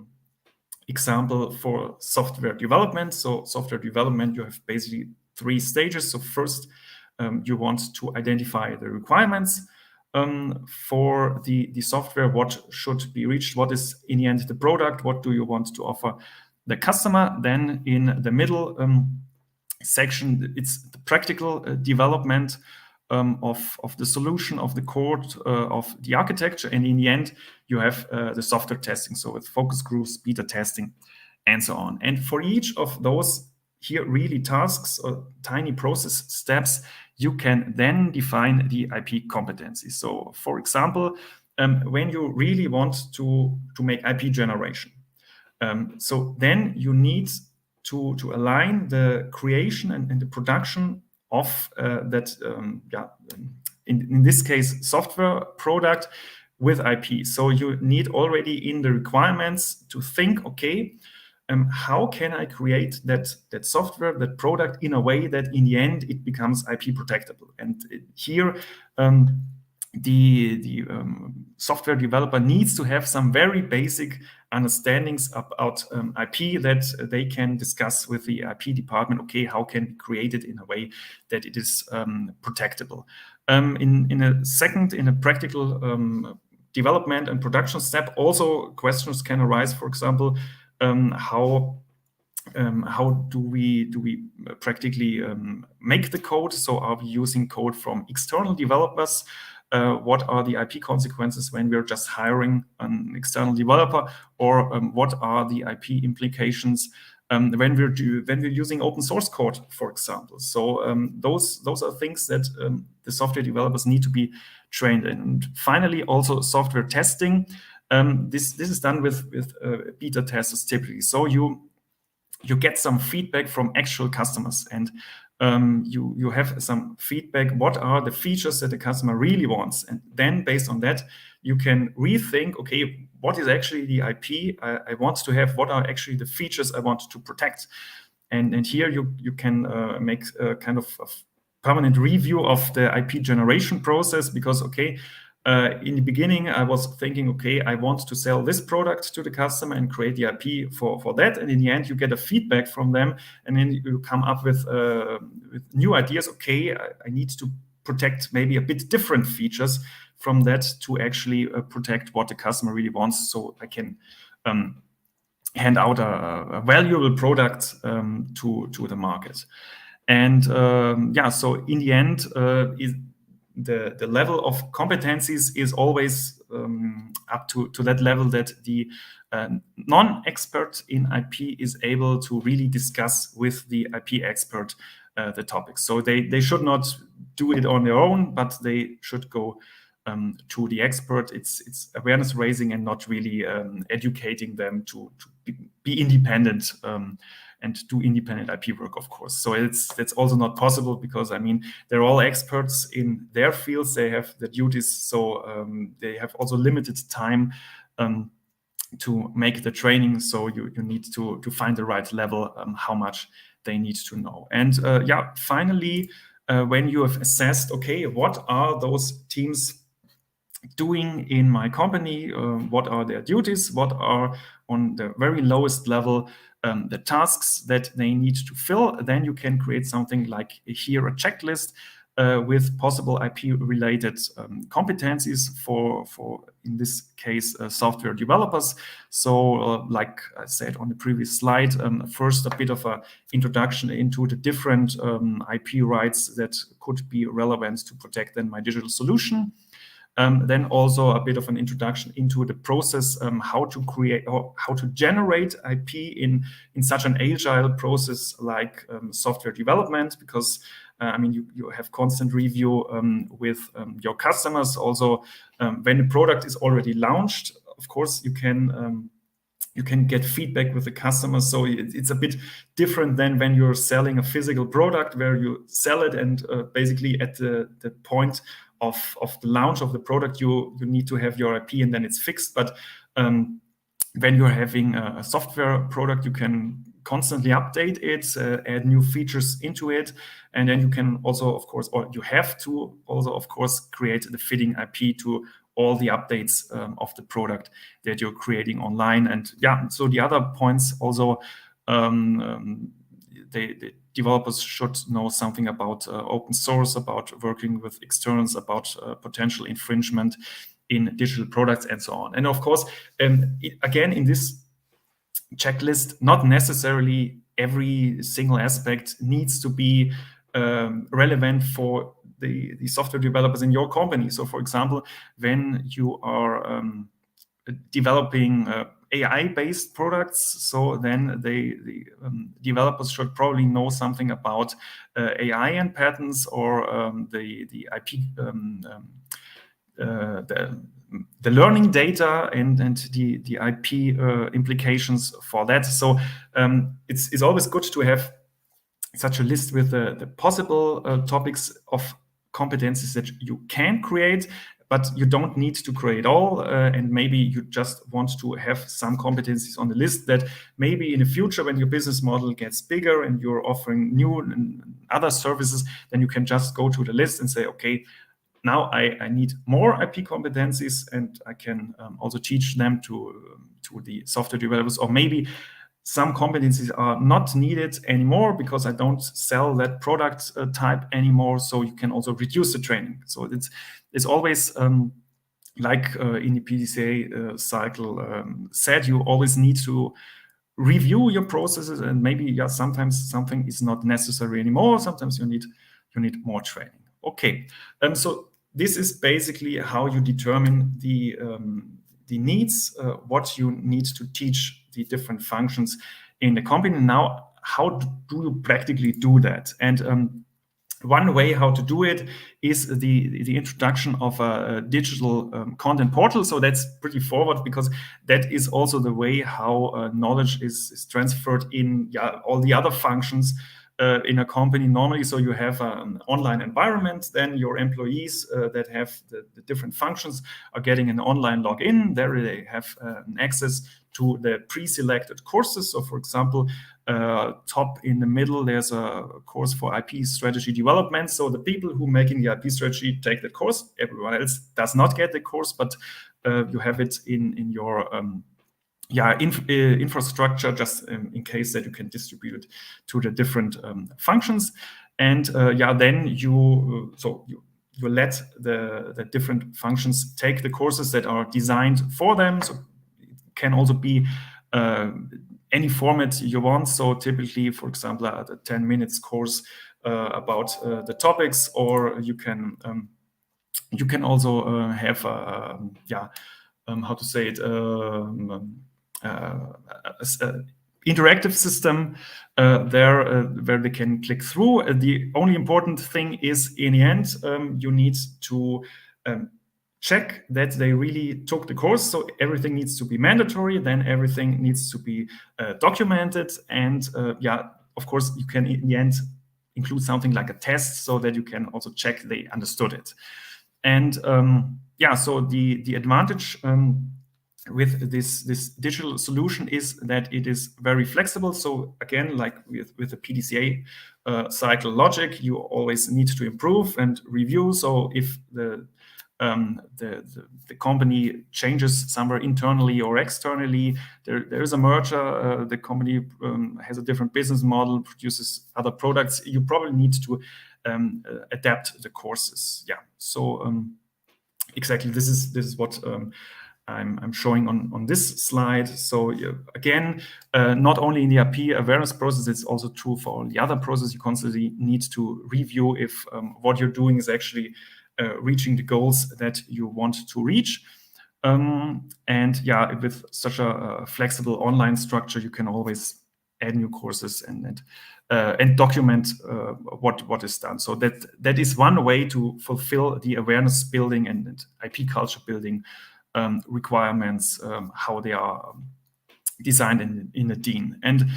example for software development. So software development, you have basically 3 stages. So first, you want to identify the requirements for the software, what should be reached, what is in the end the product, what do you want to offer the customer. Then in the middle section, it's the practical development of the solution, of the code, of the architecture, and in the end you have the software testing, so with focus groups, beta testing, and so on. And for each of those here really tasks or tiny process steps, you can then define the IP competency. So for example, when you really want to make IP generation, so then you need to align the creation and the production of that, in this case, software product with IP. So you need already in the requirements to think, okay, how can I create that software, that product in a way that in the end it becomes IP protectable? And here, the software developer needs to have some very basic understandings about IP that they can discuss with the IP department. Okay, how can we create it in a way that it is protectable? In a practical development and production step, also questions can arise. For example, how do we practically make the code? So are we using code from external developers? What are the IP consequences when we're just hiring an external developer? Or what are the IP implications when we're using open source code, for example? So those are things that the software developers need to be trained in. And finally, also software testing. This is done with beta testers typically. So you get some feedback from actual customers, and you have some feedback. What are the features that the customer really wants? And then based on that, you can rethink, okay, what is actually the IP I want to have? What are actually the features I want to protect? And here you can make a kind of permanent review of the IP generation process, because, okay, in the beginning, I was thinking, okay, I want to sell this product to the customer and create the IP for that. And in the end, you get a feedback from them, and then you come up with new ideas. Okay, I need to protect maybe a bit different features from that to actually protect what the customer really wants, so I can hand out a valuable product to the market. And so in the end, the level of competencies is always up to that level that the non-expert in IP is able to really discuss with the IP expert the topics. So they should not do it on their own, but they should go to the expert. It's awareness raising and not really educating them to be independent and do independent IP work, of course. So that's also not possible, because I mean, they're all experts in their fields. They have the duties, so they have also limited time to make the training. So you need to find the right level, how much they need to know. And finally, when you have assessed, okay, what are those teams doing in my company, what are their duties, what are on the very lowest level the tasks that they need to fill, then you can create something like here, a checklist with possible IP-related competencies for in this case software developers. So like I said on the previous slide, first a bit of an introduction into the different IP rights that could be relevant to protect then my digital solution. Then also a bit of an introduction into the process, how to create or how to generate IP in such an agile process like software development, because I mean you have constant review with your customers. Also, when the product is already launched, of course you can get feedback with the customers. So it's a bit different than when you're selling a physical product, where you sell it and basically at the point of the launch of the product, you need to have your IP and then it's fixed. But when you're having a software product, you can constantly update it, add new features into it, and then you can also, of course, or you have to also, of course, create the fitting IP to all the updates of the product that you're creating online. And so the other points also, the developers should know something about open source, about working with externals, about potential infringement in digital products, and so on. And of course, again, in this checklist, not necessarily every single aspect needs to be relevant for the software developers in your company. So, for example, when you are developing AI-based products, so then the developers should probably know something about AI and patents, or the IP, the learning data and the IP implications for that. So it's always good to have such a list with the possible topics of competencies that you can create, but you don't need to create all, and maybe you just want to have some competencies on the list that maybe in the future, when your business model gets bigger and you're offering new and other services, then you can just go to the list and say, okay, now I need more IP competencies, and I can also teach them to the software developers. Or maybe some competencies are not needed anymore because I don't sell that product type anymore. So you can also reduce the training. So it's always like in the PDCA cycle said, you always need to review your processes, and maybe sometimes something is not necessary anymore. Sometimes you need more training. Okay, so this is basically how you determine the needs, what you need to teach the different functions in the company. Now, how do you practically do that? And one way how to do it is the introduction of a digital content portal. So that's pretty forward, because that is also the way how knowledge is transferred in all the other functions in a company normally. So you have an online environment, then your employees that have the different functions are getting an online login. There they have an access to the pre-selected courses. So for example, top in the middle, there's a course for IP strategy development. So the people who making the IP strategy take the course. Everyone else does not get the course, but you have it in your infrastructure, just in case that you can distribute it to the different functions. And then you let the different functions take the courses that are designed for them. So it can also be any format you want. So typically, for example, a 10 minutes course about the topics, or you can also have how to say it, interactive system where they can click through. The only important thing is, in the end, you need to check that they really took the course. So everything needs to be mandatory. Then everything needs to be documented. And of course, you can in the end include something like a test so that you can also check they understood it. And so the advantage with this digital solution is that it is very flexible. So again, like with the PDCA cycle logic, you always need to improve and review. So if the company changes somewhere internally or externally, there is a merger, the company has a different business model, produces other products, you probably need to adapt the courses. So exactly, this is what I'm showing on this slide. So again, not only in the IP awareness process, it's also true for all the other processes. You constantly need to review if what you're doing is actually reaching the goals that you want to reach. With such a flexible online structure, you can always add new courses and document what is done. So that is one way to fulfill the awareness building and IP culture building requirements, how they are designed in the DIN. And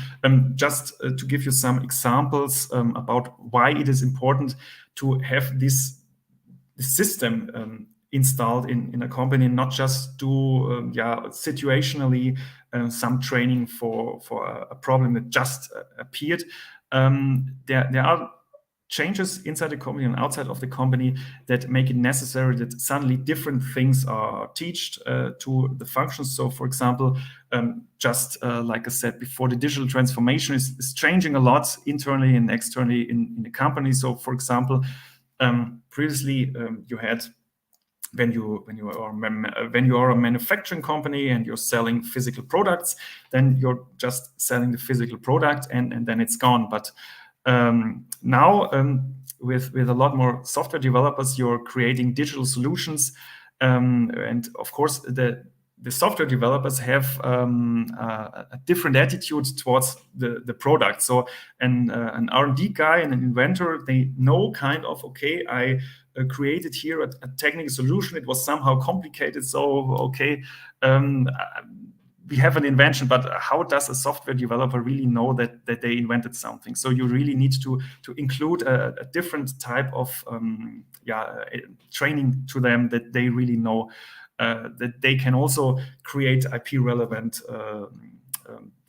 just to give you some examples about why it is important to have this system installed in a company, not just do situationally some training for a problem that just appeared. There are changes inside the company and outside of the company that make it necessary that suddenly different things are taught to the functions. So for example, like I said before, the digital transformation is changing a lot internally and externally in the company. So for example, previously you had, when you are a manufacturing company and you're selling physical products, then you're just selling the physical product and then it's gone. But now with a lot more software developers, you're creating digital solutions, and of course the software developers have a different attitude towards the product. So an R&D guy and an inventor, they know kind of, okay, I created here a technical solution. It was somehow complicated. So, okay, we have an invention, but how does a software developer really know that they invented something? So you really need to include a different type of training to them, that they really know that they can also create IP relevant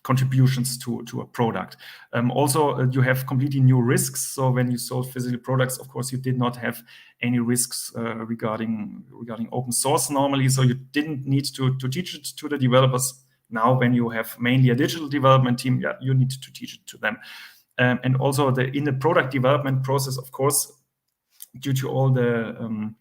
contributions to a product. Also, you have completely new risks. So when you sold physical products, of course, you did not have any risks regarding open source normally. So you didn't need to teach it to the developers. Now, when you have mainly a digital development team, you need to teach it to them. And also in the product development process, of course, due to all the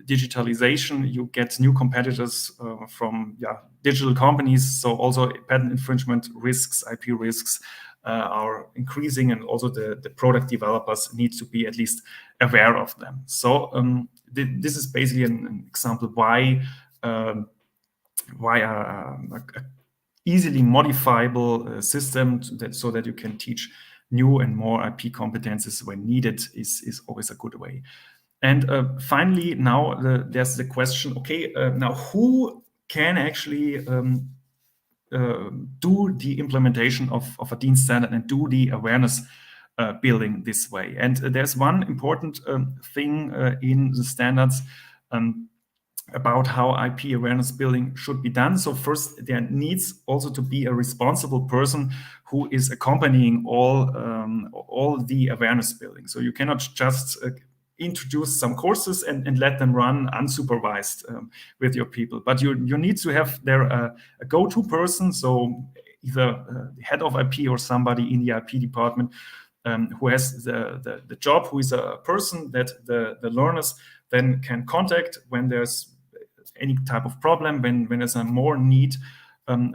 digitalization, you get new competitors from digital companies. So also patent infringement risks, IP risks are increasing, and also the product developers need to be at least aware of them. So this is basically an example why a easily modifiable system so that you can teach new and more IP competences when needed is always a good way. And finally, now there's the question, okay, now who can actually do the implementation of a DIN standard and do the awareness building this way? And there's one important thing in the standards about how IP awareness building should be done. So first, there needs also to be a responsible person who is accompanying all the awareness building. So you cannot just introduce some courses and let them run unsupervised with your people. But you need to have there a go-to person, so either the head of IP or somebody in the IP department who has the job, who is a person that the learners then can contact when there's any type of problem, when there's a more need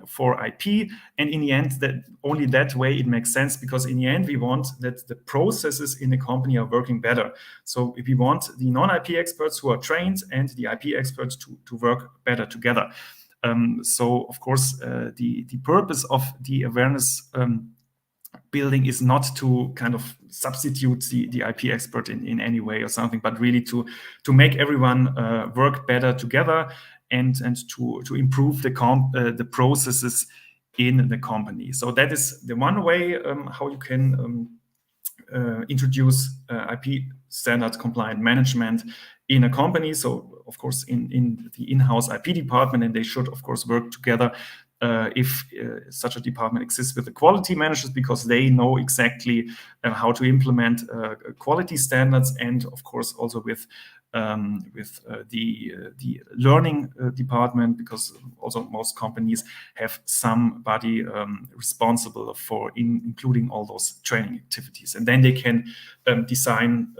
for IP. And in the end, that only that way it makes sense, because in the end we want that the processes in the company are working better. So if we want the non-IP experts who are trained and the IP experts to work better together. So of course, the purpose of the awareness building is not to kind of substitute the IP expert in any way or something, but really to make everyone work better together and to improve the processes in the company. So that is the one way how you can introduce IP standard compliant management in a company. So of course in the in-house IP department, and they should of course work together if such a department exists with the quality managers, because they know exactly how to implement quality standards, and of course also with the learning department, because also most companies have somebody responsible for including all those training activities, and then they can design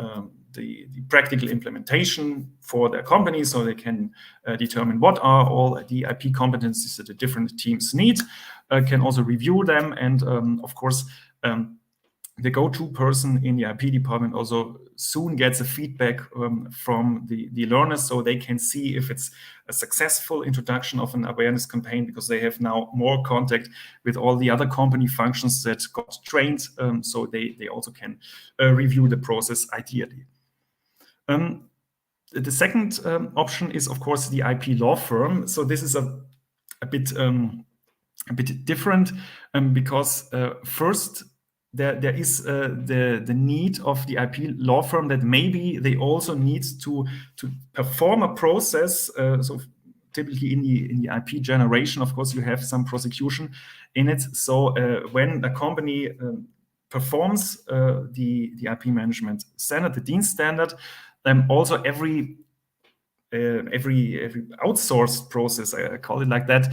the practical implementation for their company, so they can determine what are all the IP competencies that the different teams need, can also review them, and of course the go-to person in the IP department also soon gets a feedback from the learners, so they can see if it's a successful introduction of an awareness campaign, because they have now more contact with all the other company functions that got trained, so they also can review the process ideally. The second option is, of course, the IP law firm. So this is a bit different because first there is the need of the IP law firm that maybe they also need to perform a process. So typically in the IP generation, of course, you have some prosecution in it. So when a company performs the IP management standard, the DIN standard, also every outsourced process, I call it like that,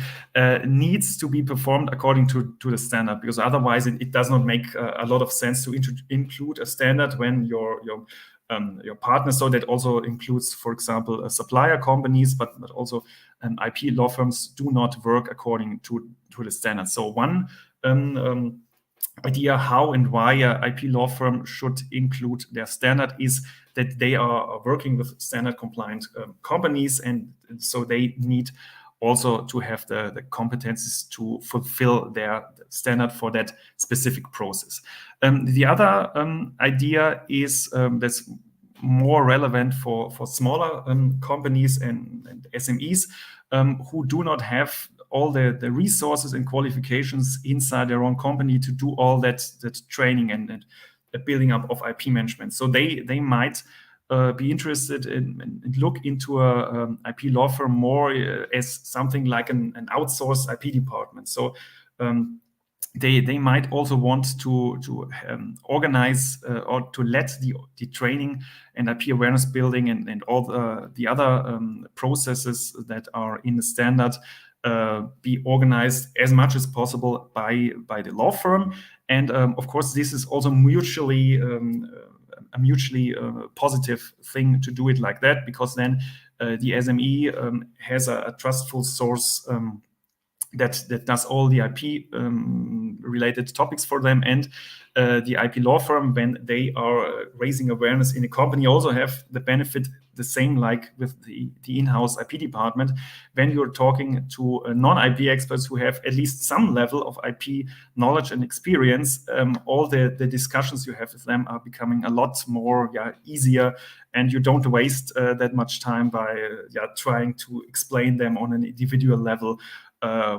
needs to be performed according to the standard, because otherwise it does not make a lot of sense to include a standard when your partner. So that also includes, for example, supplier companies, but also IP law firms do not work according to the standard. So one idea how and why a IP law firm should include their standard is that they are working with standard compliant companies, and so they need also to have the competencies to fulfill their standard for that specific process. The other idea is that's more relevant for smaller companies and SMEs who do not have all the resources and qualifications inside their own company to do all that training and building up of IP management. So they might be interested in look into a IP law firm more as something like an outsourced IP department. So they might also want to organize or to let the training and IP awareness building and all the other processes that are in the standard be organized as much as possible by the law firm. And of course, this is also mutually a mutually positive thing to do it like that, because then the SME has a trustful source that does all the IP related topics for them, and the IP law firm, when they are raising awareness in a company, also have the benefit the same like with the in-house IP department. When you're talking to non-IP experts who have at least some level of IP knowledge and experience, all the discussions you have with them are becoming a lot more easier, and you don't waste that much time by trying to explain them on an individual level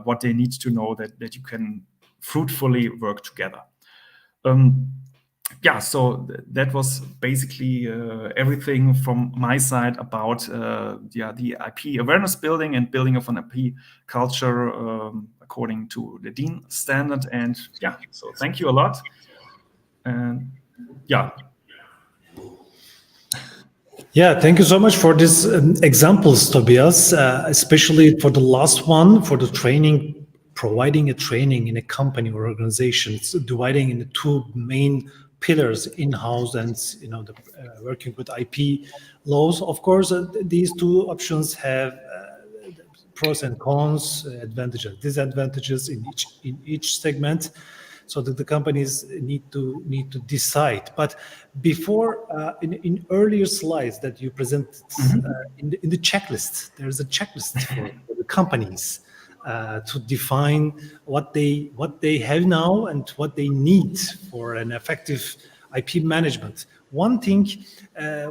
what they need to know, that you can fruitfully work together. yeah, so that was basically everything from my side about the IP awareness building and building of an IP culture according to the DIN standard. And yeah, so thank you a lot. And yeah. Yeah, thank you so much for these examples, Tobias, especially for the last one, for the training, providing a training in a company or organization. It's dividing into two main pillars, in-house and working with IP laws. Of course, these two options have pros and cons, advantages, disadvantages in each segment, so that the companies need to decide. But before, in earlier slides that you presented, in the checklist, there's a checklist for the companies to define what they have now and what they need for an effective IP management. One thing,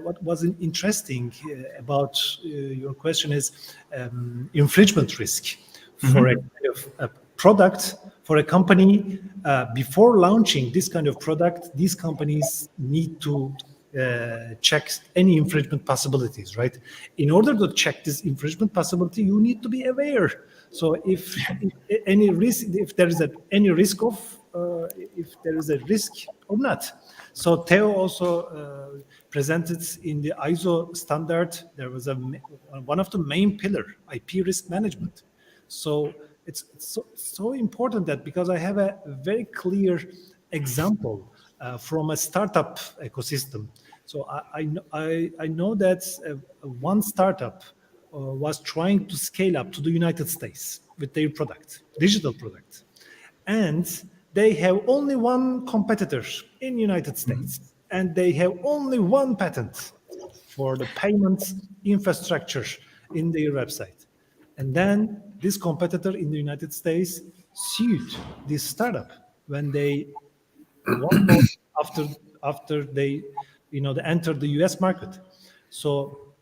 what was interesting about your question is infringement risk for a kind of a product, for a company. Before launching this kind of product, these companies need to check any infringement possibilities, right? In order to check this infringement possibility, you need to be aware. So if any risk, if there is any risk of, if there is a risk or not. So Theo also presented in the ISO standard, there was one of the main pillar, IP risk management. So it's so important that, because I have a very clear example from a startup ecosystem. So I know that one startup was trying to scale up to the United States with their product, digital product. And they have only one competitor in the United States, and they have only one patent for the payment infrastructure in their website. And then this competitor in the United States sued this startup when they after they they entered the US market. So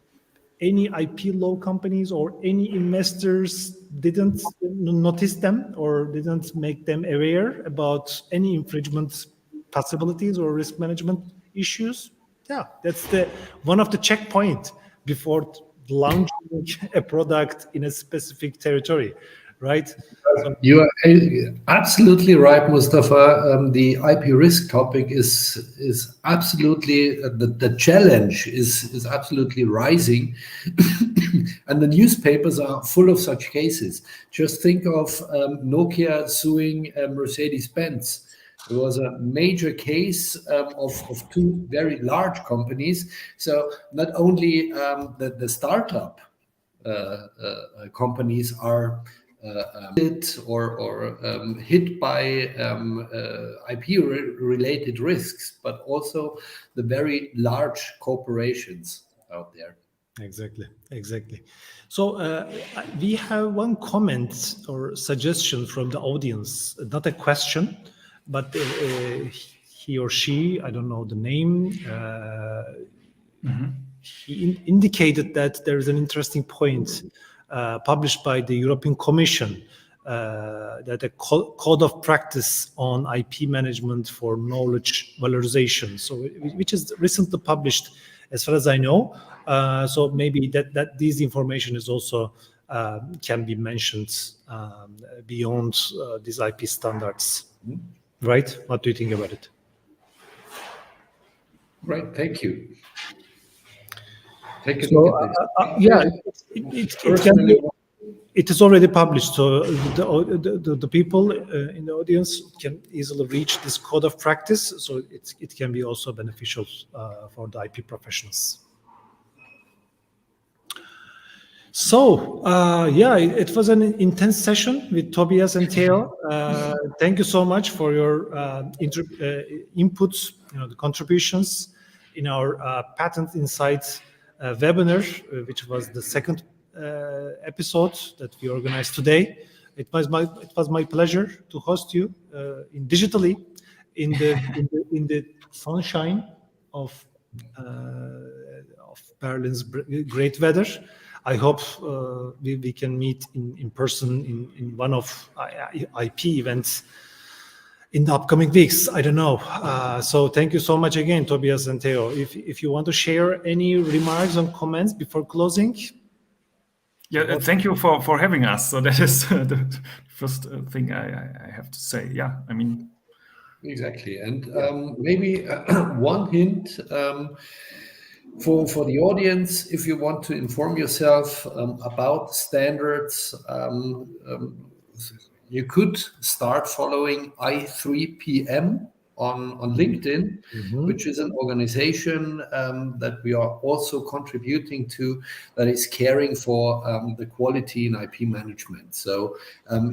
any IP law companies or any investors didn't notice them or didn't make them aware about any infringement possibilities or risk management issues. Yeah, that's one of the checkpoints before launching a product in a specific territory, right? So, you are absolutely right, Mustafa. The IP risk topic is absolutely the challenge is absolutely rising, and the newspapers are full of such cases. Just think of Nokia suing Mercedes-Benz. It was a major case of two very large companies. So not only the startup companies are hit by IP-related risks, but also the very large corporations out there. Exactly. So we have one comment or suggestion from the audience, not a question, but he or she, I don't know the name, he indicated that there is an interesting point published by the European Commission, that a code of practice on IP management for knowledge valorization, so which is recently published, as far as I know. So maybe that this information is also can be mentioned beyond these IP standards, right? What do you think about it? Great, thank you. Take a So, look at this. Yeah, it is already published, so the people in the audience can easily reach this code of practice. So it can be also beneficial for the IP professionals. So yeah, it was an intense session with Tobias and Theo. Thank you so much for your inputs, the contributions in our Patent Insights webinar, which was the second episode that we organized today. It was my pleasure to host you digitally in the sunshine of Berlin's great weather. I hope we can meet in person in one of IP events in the upcoming weeks. I don't know. So thank you so much again, Tobias and Theo. If you want to share any remarks and comments before closing. Yeah, thank you for having us. So that is the first thing I have to say. Yeah, I mean. Exactly. And maybe one hint for the audience, if you want to inform yourself about standards, you could start following i3PM on LinkedIn, which is an organization that we are also contributing to, that is caring for the quality in IP management. So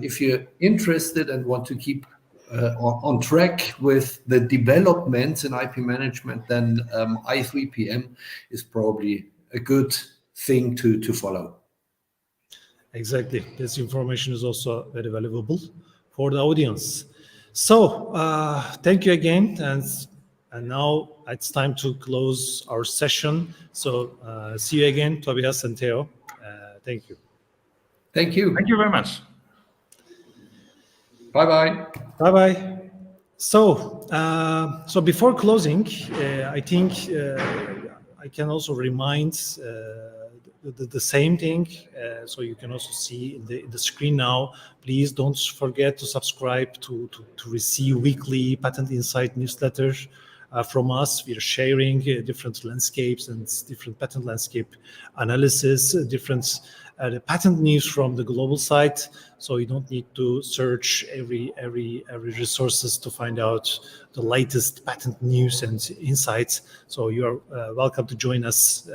if you're interested and want to keep on track with the developments in IP management, then i3PM is probably a good thing to follow. Exactly. This information is also very valuable for the audience. So thank you again. And now it's time to close our session. So see you again, Tobias and Theo. Thank you. Thank you. Thank you very much. Bye-bye. Bye-bye. So before closing, I think I can also remind the same thing. So you can also see in the screen now. Please don't forget to subscribe to receive weekly Patent Insight newsletters from us. We are sharing different landscapes and different patent landscape analysis, different the patent news from the global site. So you don't need to search every resources to find out the latest patent news and insights. So you are welcome to join us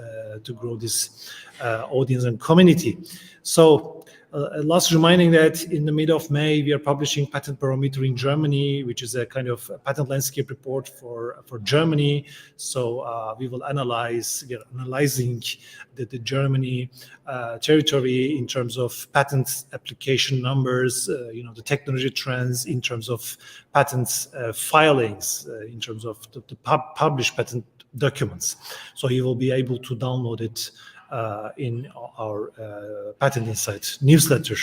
to grow this audience and community. So last reminding that in the middle of May, we are publishing Patent Barometer in Germany, which is a kind of patent landscape report for Germany. So we are analyzing the Germany territory in terms of patent application numbers, the technology trends, in terms of patent filings, in terms of the published patent documents. So you will be able to download it in our Patent Insights newsletter.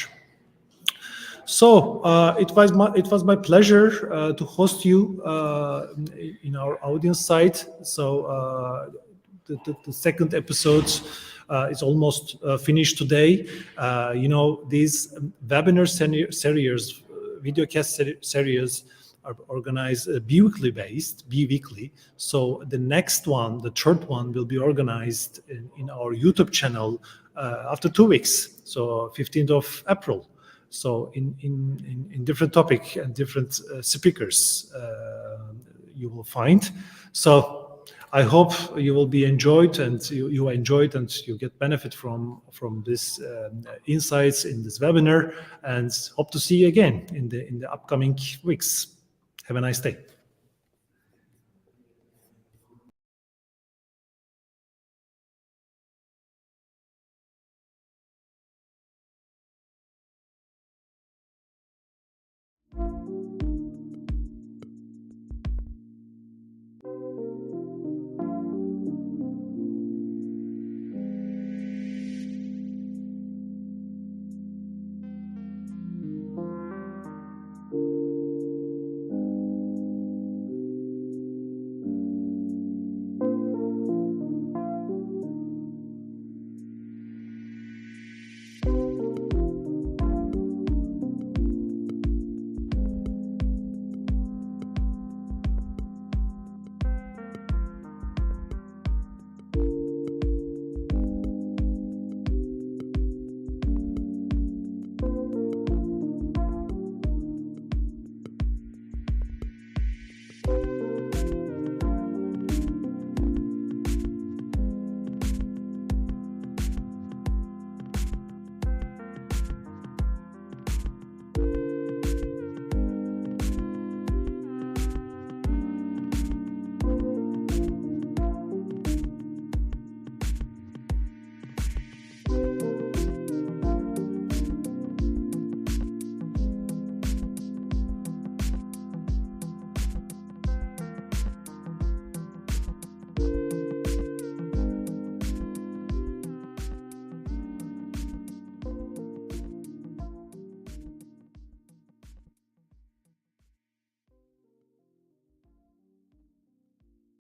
So it was my pleasure to host you in our audience site. So the second episode is almost finished today. These webinar series, videocast series, are organized bi-weekly. So the next one, the third one, will be organized in our YouTube channel after 2 weeks, so 15th of April. So in different topic and different speakers you will find. So I hope you will be enjoyed and you enjoyed and you get benefit from this insights in this webinar, and hope to see you again in the upcoming weeks. Have a nice day.